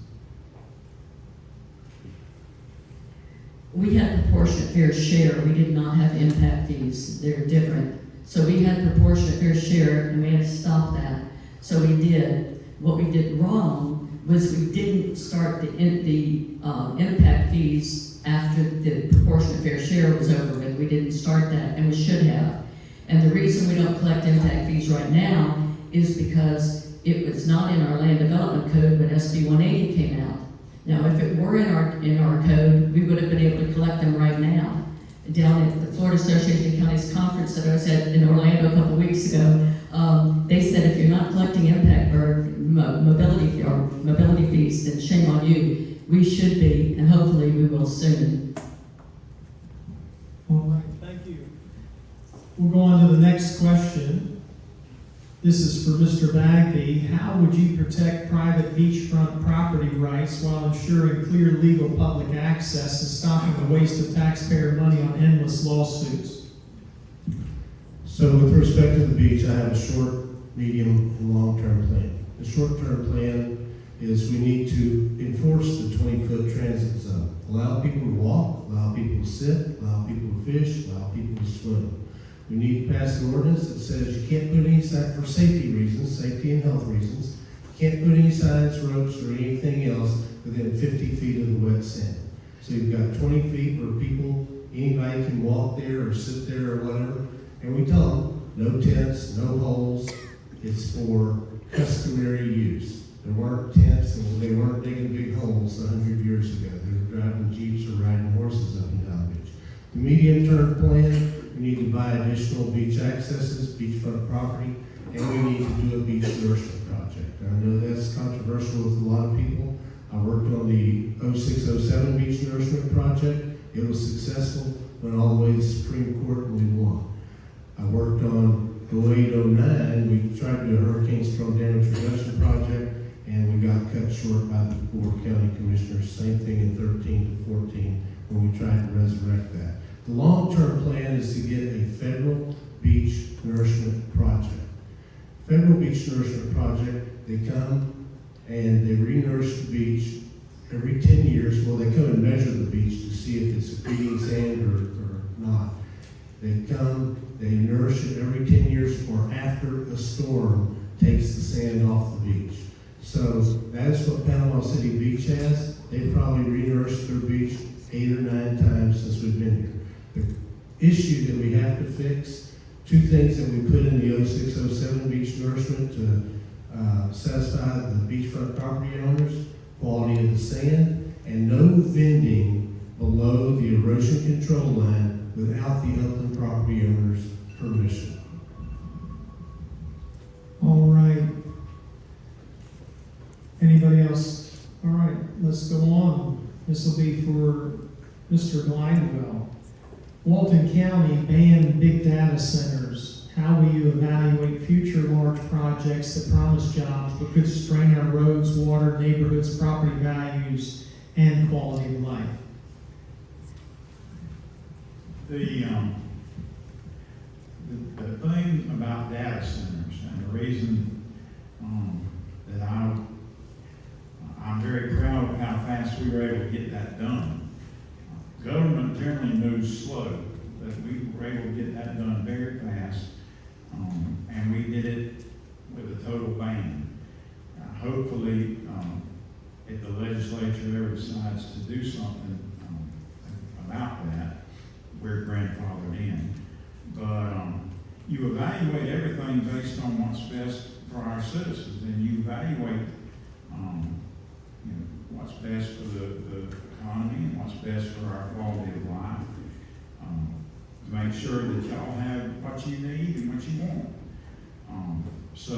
We had proportionate fair share. We did not have impact fees. They're different. So we had proportionate fair share, and we had to stop that. So we did. What we did wrong was we didn't start the impact fees after the proportionate fair share was over with. We didn't start that, and we should have. And the reason we don't collect impact fees right now is because it was not in our land development code when SB 180 came out. Now, if it were in our code, we would have been able to collect them right now. Down at the Florida Association of Counties conference that I was at in Orlando a couple weeks ago, they said if you're not collecting impact or mobility fees, then shame on you. We should be, and hopefully we will soon. All right, thank you. We'll go on to the next question. This is for Mr. Bagby. How would you protect private beachfront property rights while ensuring clear legal public access and stopping the waste of taxpayer money on endless lawsuits? So with respect to the beach, I have a short, medium, and long-term plan. The short-term plan is we need to enforce the 20-foot transit zone. Allow people to walk, allow people to sit, allow people to fish, allow people to swim. We need to pass an ordinance that says you can't put any sign, for safety reasons, safety and health reasons, you can't put any signs, ropes, or anything else within 50 feet of the wet sand. So you've got 20 feet where people, anybody can walk there or sit there or whatever. And we tell them, no tents, no holes, it's for customary use. There weren't tents and they weren't digging big holes 100 years ago. They were driving jeeps or riding horses up and down the beach. The medium-term plan, we need to buy additional beach accesses, beachfront property, and we need to do a beach nourishment project. I know that's controversial with a lot of people. I worked on the 06-07 beach nourishment project. It was successful, went all the way to the Supreme Court and we won. I worked on 08-09, we tried to do a hurricane storm damage reduction project, and we got cut short by the Board of County Commissioners. Same thing in 13 to 14 when we tried to resurrect that. The long-term plan is to get a federal beach nourishment project. Federal beach nourishment project, they come and they re-nourish the beach every 10 years. Well, they come and measure the beach to see if it's accreting sand or not. They come, they nourish it every 10 years or after a storm takes the sand off the beach. So that's what Panama City Beach has. They've probably re-nourished their beach 8 or 9 times since we've been here. The issue that we have to fix, 2 things that we put in the 06-07 beach nourishment to satisfy the beachfront property owners, quality of the sand, and no vending below the erosion control line without the upland property owner's permission. All right. Anybody else? All right, let's go on. This will be for Mr. Glidewell. Walton County banned big data centers. How will you evaluate future large projects that promise jobs but could strain our roads, water, neighborhoods, property values, and quality of life? The thing about data centers and the reason that I'm very proud of how fast we were able to get that done. Government generally moves slow, but we were able to get that done very fast, and we did it with a total ban. Hopefully, if the legislature ever decides to do something about that, we're grandfathered in. But you evaluate everything based on what's best for our citizens, and you evaluate what's best for the economy and what's best for our quality of life. To make sure that y'all have what you need and what you want. So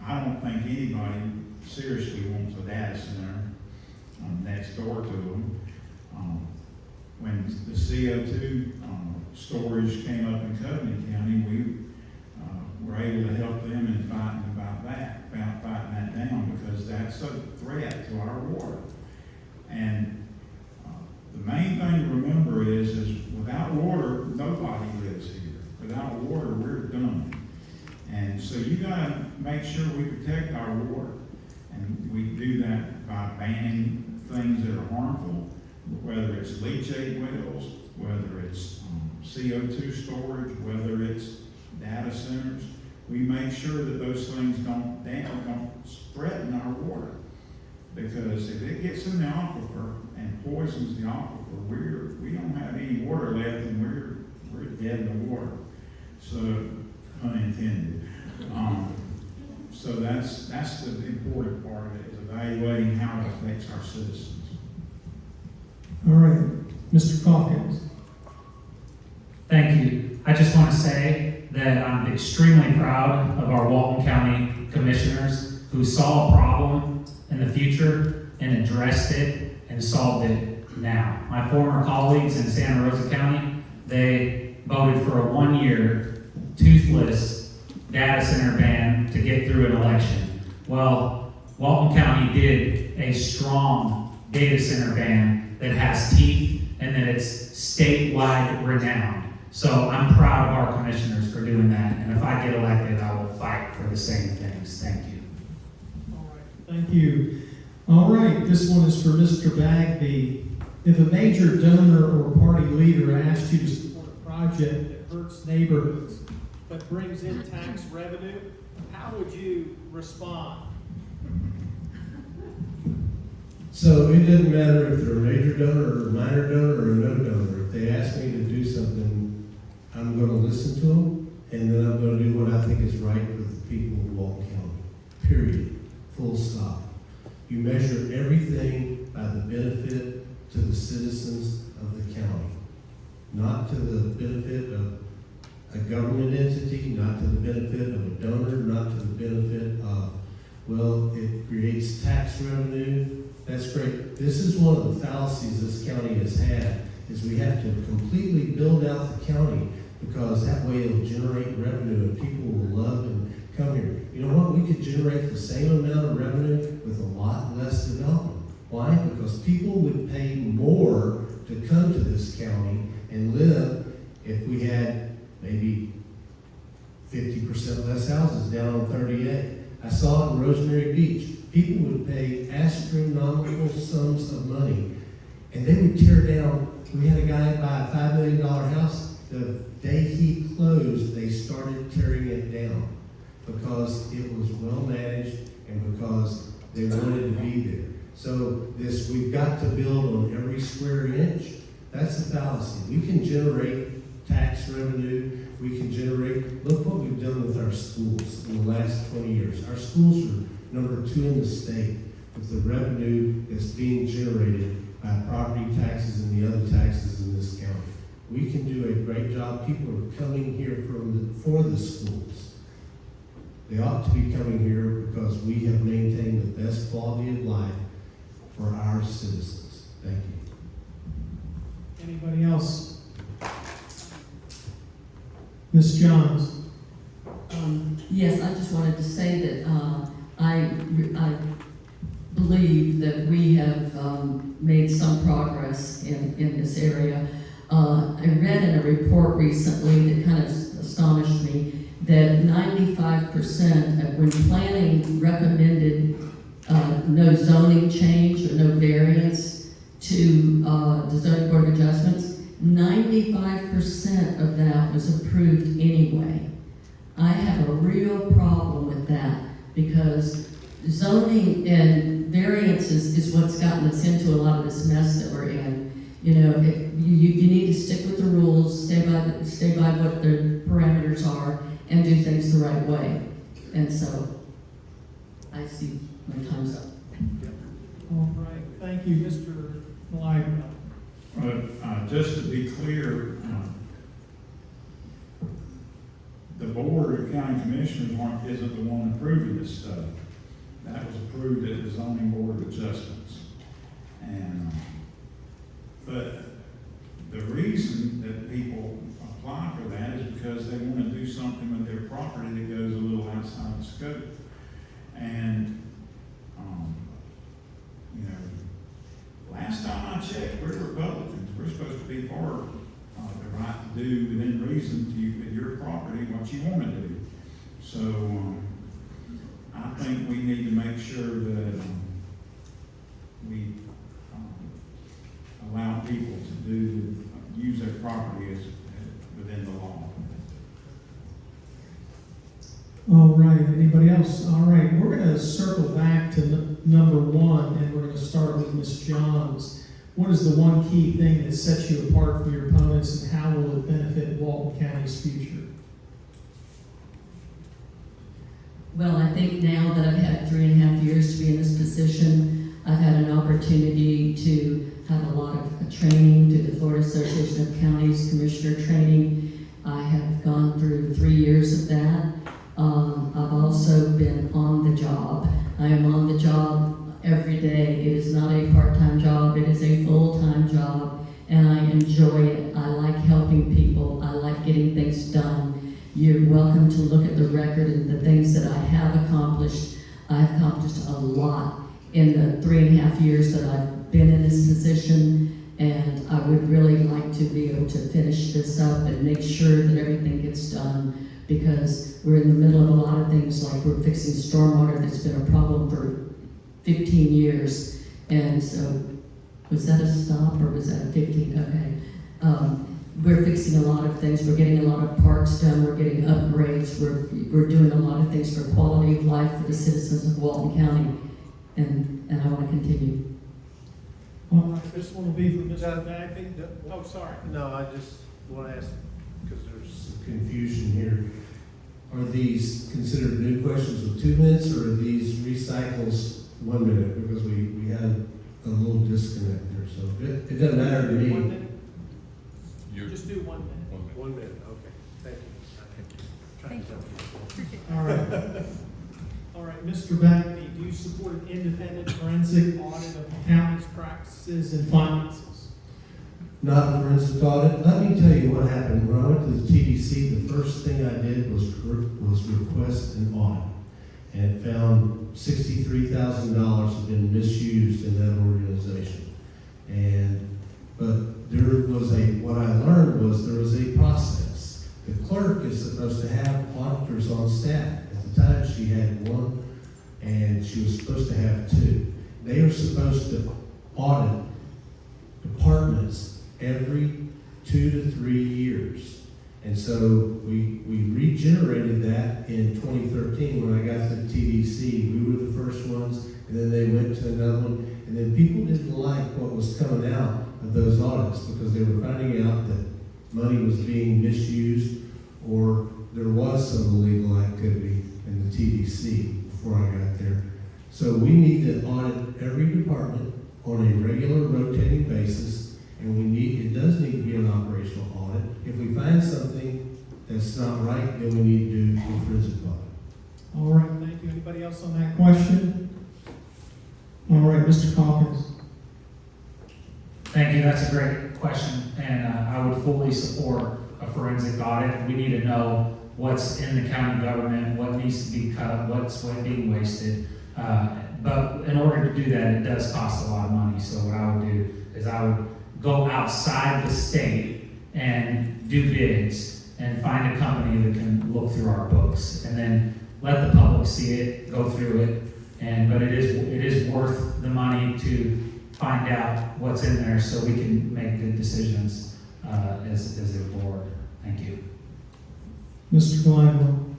I don't think anybody seriously wants a data center next door to them. When the CO2 storage came up in Covenant County, we were able to help them in fighting that down, because that's a threat to our water. And the main thing to remember is without water, nobody lives here. Without water, we're done. And so you gotta make sure we protect our water. And we do that by banning things that are harmful, whether it's leachate wells, whether it's CO2 storage, whether it's data centers. We make sure that those things don't threaten our water. Because if it gets in the aquifer and poisons the aquifer, we don't have any water left, and we're dead in the water. So, pun intended. So that's the important part of it, is evaluating how it affects our citizens. All right, Mr. Calkins. Thank you. I just want to say that I'm extremely proud of our Walton County commissioners who saw a problem in the future and addressed it and solved it now. My former colleagues in Santa Rosa County, they voted for a 1-year, toothless data center ban to get through an election. Well, Walton County did a strong data center ban that has teeth and that it's statewide renowned. So I'm proud of our commissioners for doing that, and if I get elected, I will fight for the same things. Thank you. All right, thank you. All right, this one is for Mr. Bagby. If a major donor or party leader asked you to support a project that hurts neighborhoods but brings in tax revenue, how would you respond? So it doesn't matter if they're a major donor or a minor donor or a no donor. If they ask me to do something, I'm going to listen to them, and then I'm going to do what I think is right for the people of Walton County. Period. Full stop. You measure everything by the benefit to the citizens of the county, not to the benefit of a government entity, not to the benefit of a donor, not to the benefit of, well, it creates tax revenue. That's great. This is one of the fallacies this county has had, is we have to completely build out the county because that way it'll generate revenue and people will love and come here. You know what? We could generate the same amount of revenue with a lot less development. Why? Because people would pay more to come to this county and live if we had maybe 50% less houses down on 38. I saw it in Rosemary Beach. People would pay astronomical sums of money, and they would tear down. We had a guy buy a $5 million house. The day he closed, they started tearing it down because it was well managed and because they wanted to be there. So this, we've got to build on every square inch. That's a fallacy. We can generate tax revenue. We can generate, look what we've done with our schools in the last 20 years. Our schools are number 2 in the state with the revenue that's being generated by property taxes and the other taxes in this county. We can do a great job. People are coming here for the schools. They ought to be coming here because we have maintained the best quality of life for our citizens. Thank you. Anybody else? Ms. Johns. Yes, I just wanted to say that I believe that we have made some progress in this area. I read in a report recently that kind of astonished me that 95% when planning recommended no zoning change or no variance to the zoning board of adjustments, 95% of that was approved anyway. I have a real problem with that because zoning and variances is what's gotten us into a lot of this mess that we're in. You know, you need to stick with the rules, stay by what the parameters are, and do things the right way. And so, I see my time's up. All right, thank you, Mr. Glidewell. But just to be clear, the Board of County Commissioners isn't the one approving this stuff. That was approved at the Zoning Board of Adjustments. And, but the reason that people apply for that is because they want to do something with their property that goes a little outside the scope. And, you know, last time I checked, we're Republican. we're supposed to be for the right to do within reason to you, with your property, what you want to do. So, I think we need to make sure that we allow people to use their property as within the law. All right, anybody else? All right, we're going to circle back to number one, and we're going to start with Ms. Johns. What is the one key thing that sets you apart from your opponents, and how will it benefit Walton County's future? Well, I think now that I've had 3.5 years to be in this position, I've had an opportunity to have a lot of training through the Florida Association of Counties Commissioner training. I have gone through 3 years of that. I've also been on the job. I am on the job every day. It is not a part-time job, it is a full-time job, and I enjoy it. I like helping people. I like getting things done. You're welcome to look at the record and the things that I have accomplished. I've accomplished a lot in the 3.5 years that I've been in this position, and I would really like to be able to finish this up and make sure that everything gets done, because we're in the middle of a lot of things, like we're fixing stormwater that's been a problem for 15 years. And so, was that a stop or was that a 15? Okay. We're fixing a lot of things. We're getting a lot of parks done. We're getting upgrades. We're doing a lot of things for quality of life for the citizens of Walton County. And I want to continue. All right, this one will be for Mr. Bagby. Oh, sorry. No, I just want to ask, because there's some confusion here. Are these considered new questions with 2 minutes, or are these recycles 1 minute? Because we had a little disconnect there, so it doesn't matter to me. 1 minute? Just do 1 minute. 1 minute, okay. Thank you. All right. All right, Mr. Bagby, do you support an independent forensic audit of the county's practices and finances? Not a forensic audit. Let me tell you what happened. When I went to the TDC, the first thing I did was request an audit. And it found $63,000 had been misused in that organization. But what I learned was there was a process. The clerk is supposed to have auditors on staff. At the time, she had 1, and she was supposed to have 2. They are supposed to audit departments every 2 to 3 years. And so we regenerated that in 2013 when I got to the TDC. We were the first ones, and then they went to another one. And then people didn't like what was coming out of those audits, because they were finding out that money was being misused, or there was some illegal activity in the TDC before I got there. So we need to audit every department on a regular rotating basis, and it does need to be an operational audit. If we find something that's not right, then we need to do a forensic audit. All right, thank you. Anybody else on that question? All right, Mr. Calkins. Thank you, that's a great question, and I would fully support a forensic audit. We need to know what's in the county government, what needs to be cut, what's being wasted. But in order to do that, it does cost a lot of money. So what I would do is I would go outside the state and do bids and find a company that can look through our books, and then let the public see it, go through it. But it is worth the money to find out what's in there so we can make good decisions as a board. Thank you. Mr. Glidewell.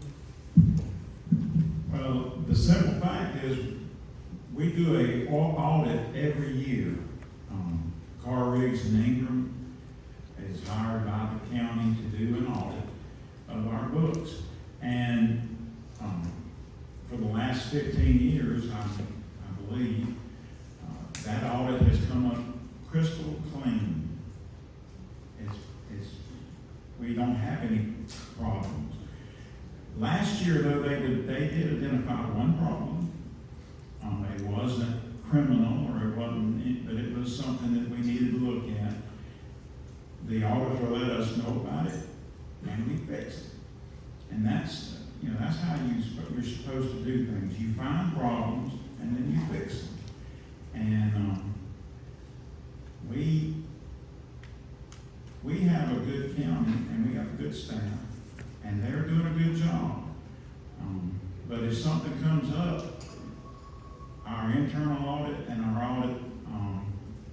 Well, the simple fact is, we do a audit every year. Car Riggs and Ingram is hired by the county to do an audit of our books. And for the last 15 years, I believe, that audit has come up crystal clean. We don't have any problems. Last year, though, they did identify one problem. It wasn't criminal, or it wasn't, but it was something that we needed to look at. The auditor let us know about it, and we fixed it. And that's how you're supposed to do things. You find problems, and then you fix them. And good staff, and they're doing a good job. But if something comes up, our internal audit and our audit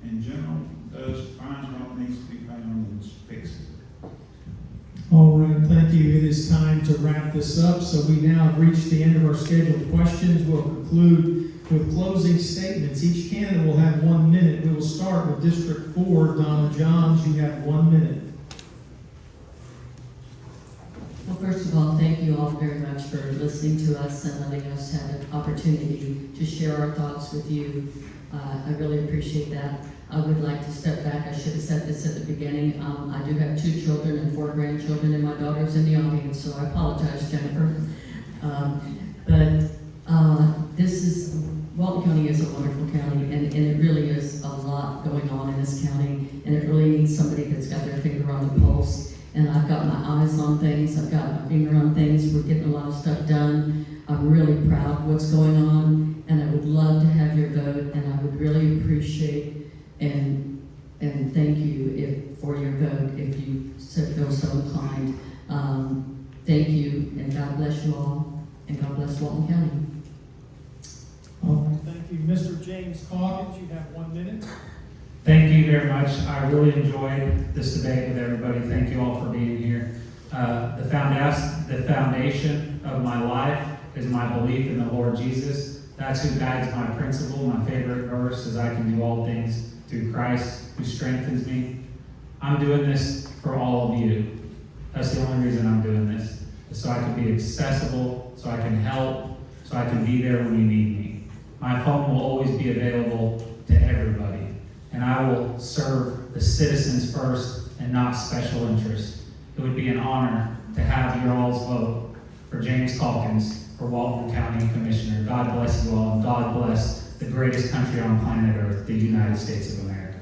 in general finds what needs to be found and fixes it. All right, thank you. It is time to wrap this up. So we now have reached the end of our scheduled questions. We'll conclude with closing statements. Each candidate will have 1 minute. We will start with District 4, Donna Johns. You have 1 minute. Well, first of all, thank you all very much for listening to us and letting us have an opportunity to share our thoughts with you. I really appreciate that. I would like to step back. I should have said this at the beginning. I do have 2 children and 4 grandchildren, and my daughter's in the audience, so I apologize, Jennifer. Walton County is a wonderful county, and it really is a lot going on in this county, and it really needs somebody that's got their finger on the pulse. And I've got my eyes on things, I've got my finger on things, we're getting a lot of stuff done. I'm really proud of what's going on, and I would love to have your vote, and I would really appreciate and thank you for your vote if you feel so inclined. Thank you, and God bless you all, and God bless Walton County. All right, thank you. Mr. James Calkins, you have 1 minute. Thank you very much. I really enjoyed this debate with everybody. Thank you all for being here. The foundation of my life is my belief in the Lord Jesus. That's who guides my principle. My favorite verse is, I can do all things through Christ who strengthens me. I'm doing this for all of you. That's the only reason I'm doing this, is so I can be accessible, so I can help, so I can be there when you need me. My phone will always be available to everybody, and I will serve the citizens first and not special interests. It would be an honor to have your all's vote for James Calkins for Walton County Commissioner. God bless you all, and God bless the greatest country on planet Earth, the United States of America.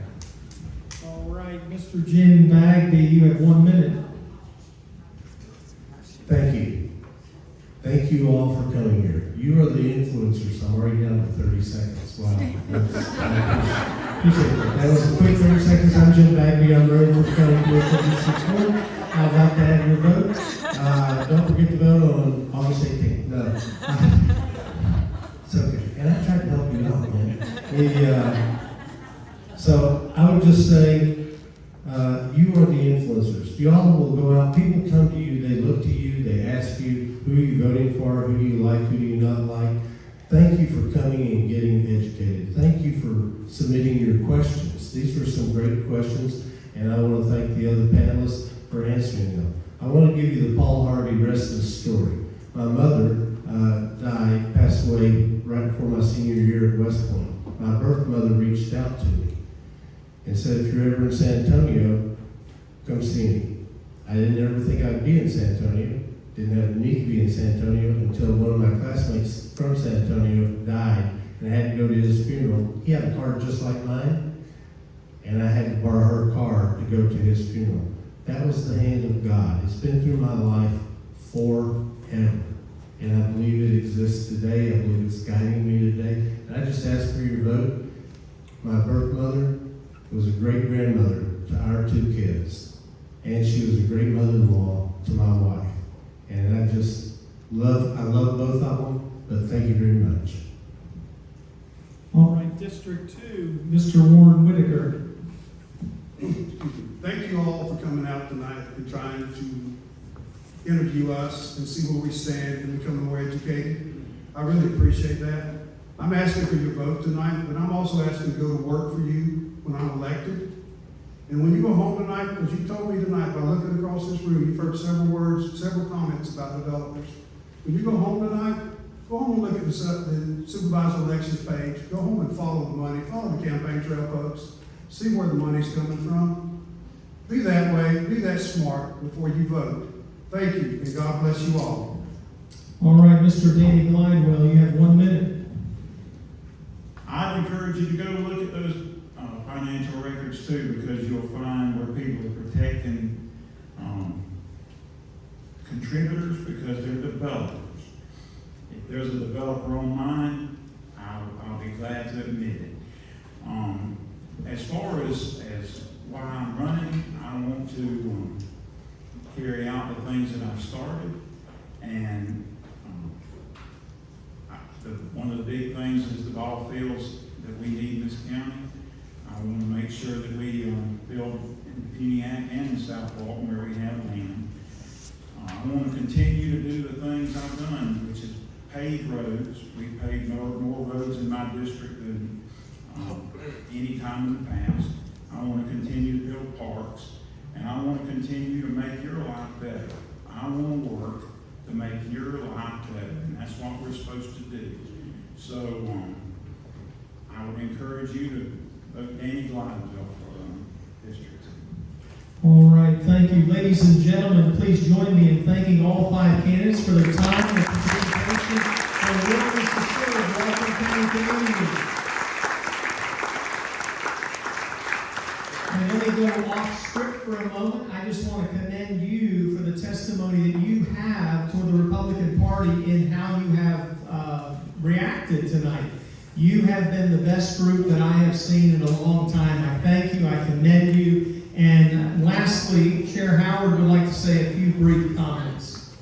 All right, Mr. Jim Bagby, you have 1 minute. Thank you. Thank you all for coming here. You are the influencers. I'm already down to 30 seconds. Wow. I appreciate that. That was a quick 30 seconds. I'm Jim Bagby. I'm running for County Board 56-1. I'd like to have your vote. Don't forget to vote on August 18th. No. It's okay. And I tried to help you out, man. So I would just say, you are the influencers. Y'all will go out. People come to you. They look to you. They ask you, who are you voting for? Who do you like? Who do you not like? Thank you for coming and getting educated. Thank you for submitting your questions. These were some great questions, and I want to thank the other panelists for answering them. I want to give you the Paul Harvey rest of the story. My mother passed away right before my senior year at West Point. My birth mother reached out to me and said, if you're ever in San Antonio, come see me. I didn't ever think I'd be in San Antonio. Didn't have the need to be in San Antonio until one of my classmates from San Antonio died, and I had to go to his funeral. He had a car just like mine, and I had to borrow her car to go to his funeral. That was the hand of God. It's been through my life forever, and I believe it exists today. I believe it's guiding me today. And I just ask for your vote. My birth mother was a great grandmother to our 2 kids, and she was a great mother-in-law to my wife. And I love both of them, but thank you very much. All right, District 2, Mr. Warren Whitaker. Thank you all for coming out tonight and trying to interview us and see where we stand and becoming more educated. I really appreciate that. I'm asking for your vote tonight, but I'm also asking to go to work for you when I'm elected. And when you go home tonight, because you told me tonight by looking across this room, you've heard several words, several comments about developers. When you go home tonight, go home and look at the supervisor elections page. Go home and follow the money, follow the campaign trail, folks. See where the money's coming from. Be that way, be that smart before you vote. Thank you, and God bless you all. All right, Mr. Danny Glidewell, you have 1 minute. I'd encourage you to go look at those financial records too, because you'll find where people are protecting contributors because they're developers. If there's a developer on mine, I'll be glad to admit it. As far as why I'm running, I want to carry out the things that I've started. And one of the big things is the ball fields that we need in this county. I want to make sure that we build in Puniac and in South Walton where we have land. I want to continue to do the things I've done, which is pave roads. We've paved more roads in my district than any time in the past. I want to continue to build parks, and I want to continue to make your life better. I want to work to make your life better, and that's what we're supposed to do. So I would encourage you to vote Danny Glidewell for District 2. All right, thank you. Ladies and gentlemen, please join me in thanking all 5 candidates for their time and participation and willingness to serve Walton County community. And let me go off script for a moment. I just want to commend you for the testimony that you have toward the Republican Party in how you have reacted tonight. You have been the best group that I have seen in a long time. I thank you. I commend you. And lastly, Chair Howard would like to say a few brief comments.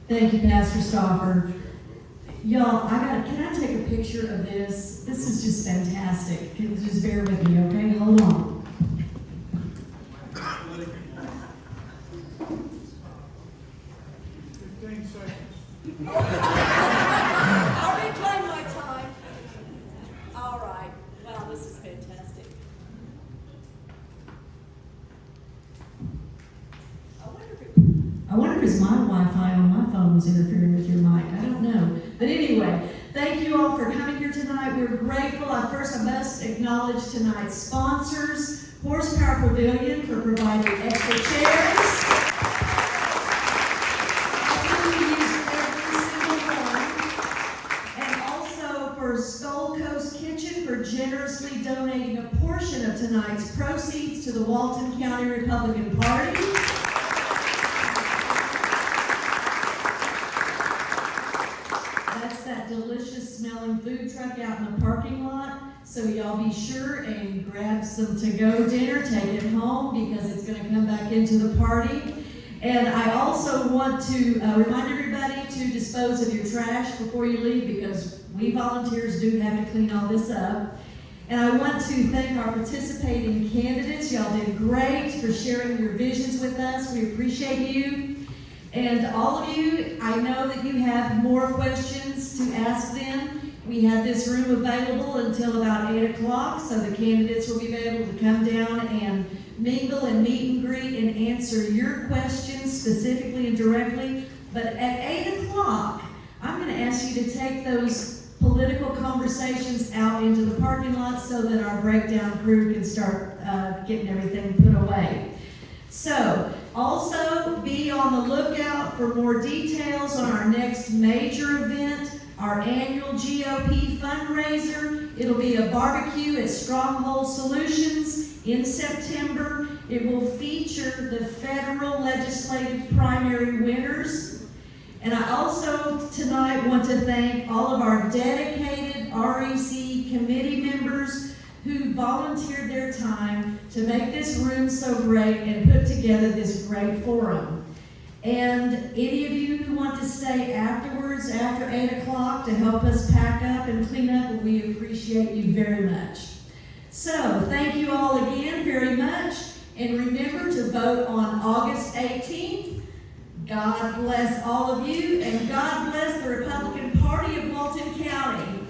Thank you, Pastor Stauffer. Y'all, can I take a picture of this? This is just fantastic. Can you just bear with me, okay? Hold on. I'll reclaim my time. All right. Wow, this is fantastic. I wonder if it's my Wi-Fi on my phone was interfering with your mic. I don't know. But anyway, thank you all for coming here tonight. We're grateful. I must acknowledge tonight's sponsors, Horsepower Pavilion for providing extra chairs. Skull Coast Kitchen for generously donating a portion of tonight's proceeds to the Walton County Republican Party. That's that delicious smelling food truck out in the parking lot. So y'all be sure and grab some to-go dinner, take it home because it's going to come back into the party. And I also want to remind everybody to dispose of your trash before you leave because we volunteers do have to clean all this up. And I want to thank our participating candidates. Y'all did great for sharing your visions with us. We appreciate you. And all of you, I know that you have more questions to ask them. We have this room available until about 8 o'clock, so the candidates will be able to come down and mingle and meet and greet and answer your questions specifically and directly. But at 8 o'clock, I'm going to ask you to take those political conversations out into the parking lot so that our breakdown crew can start getting everything put away. So, also be on the lookout for more details on our next major event, our annual GOP fundraiser. It'll be a barbecue at Stronghold Solutions in September. It will feature the federal legislative primary winners. And I also tonight want to thank all of our dedicated REC committee members who volunteered their time to make this room so great and put together this great forum. And any of you who want to stay afterwards, after 8 o'clock, to help us pack up and clean up, we appreciate you very much. So, thank you all again very much. And remember to vote on August 18th. God bless all of you, and God bless the Republican Party of Walton County.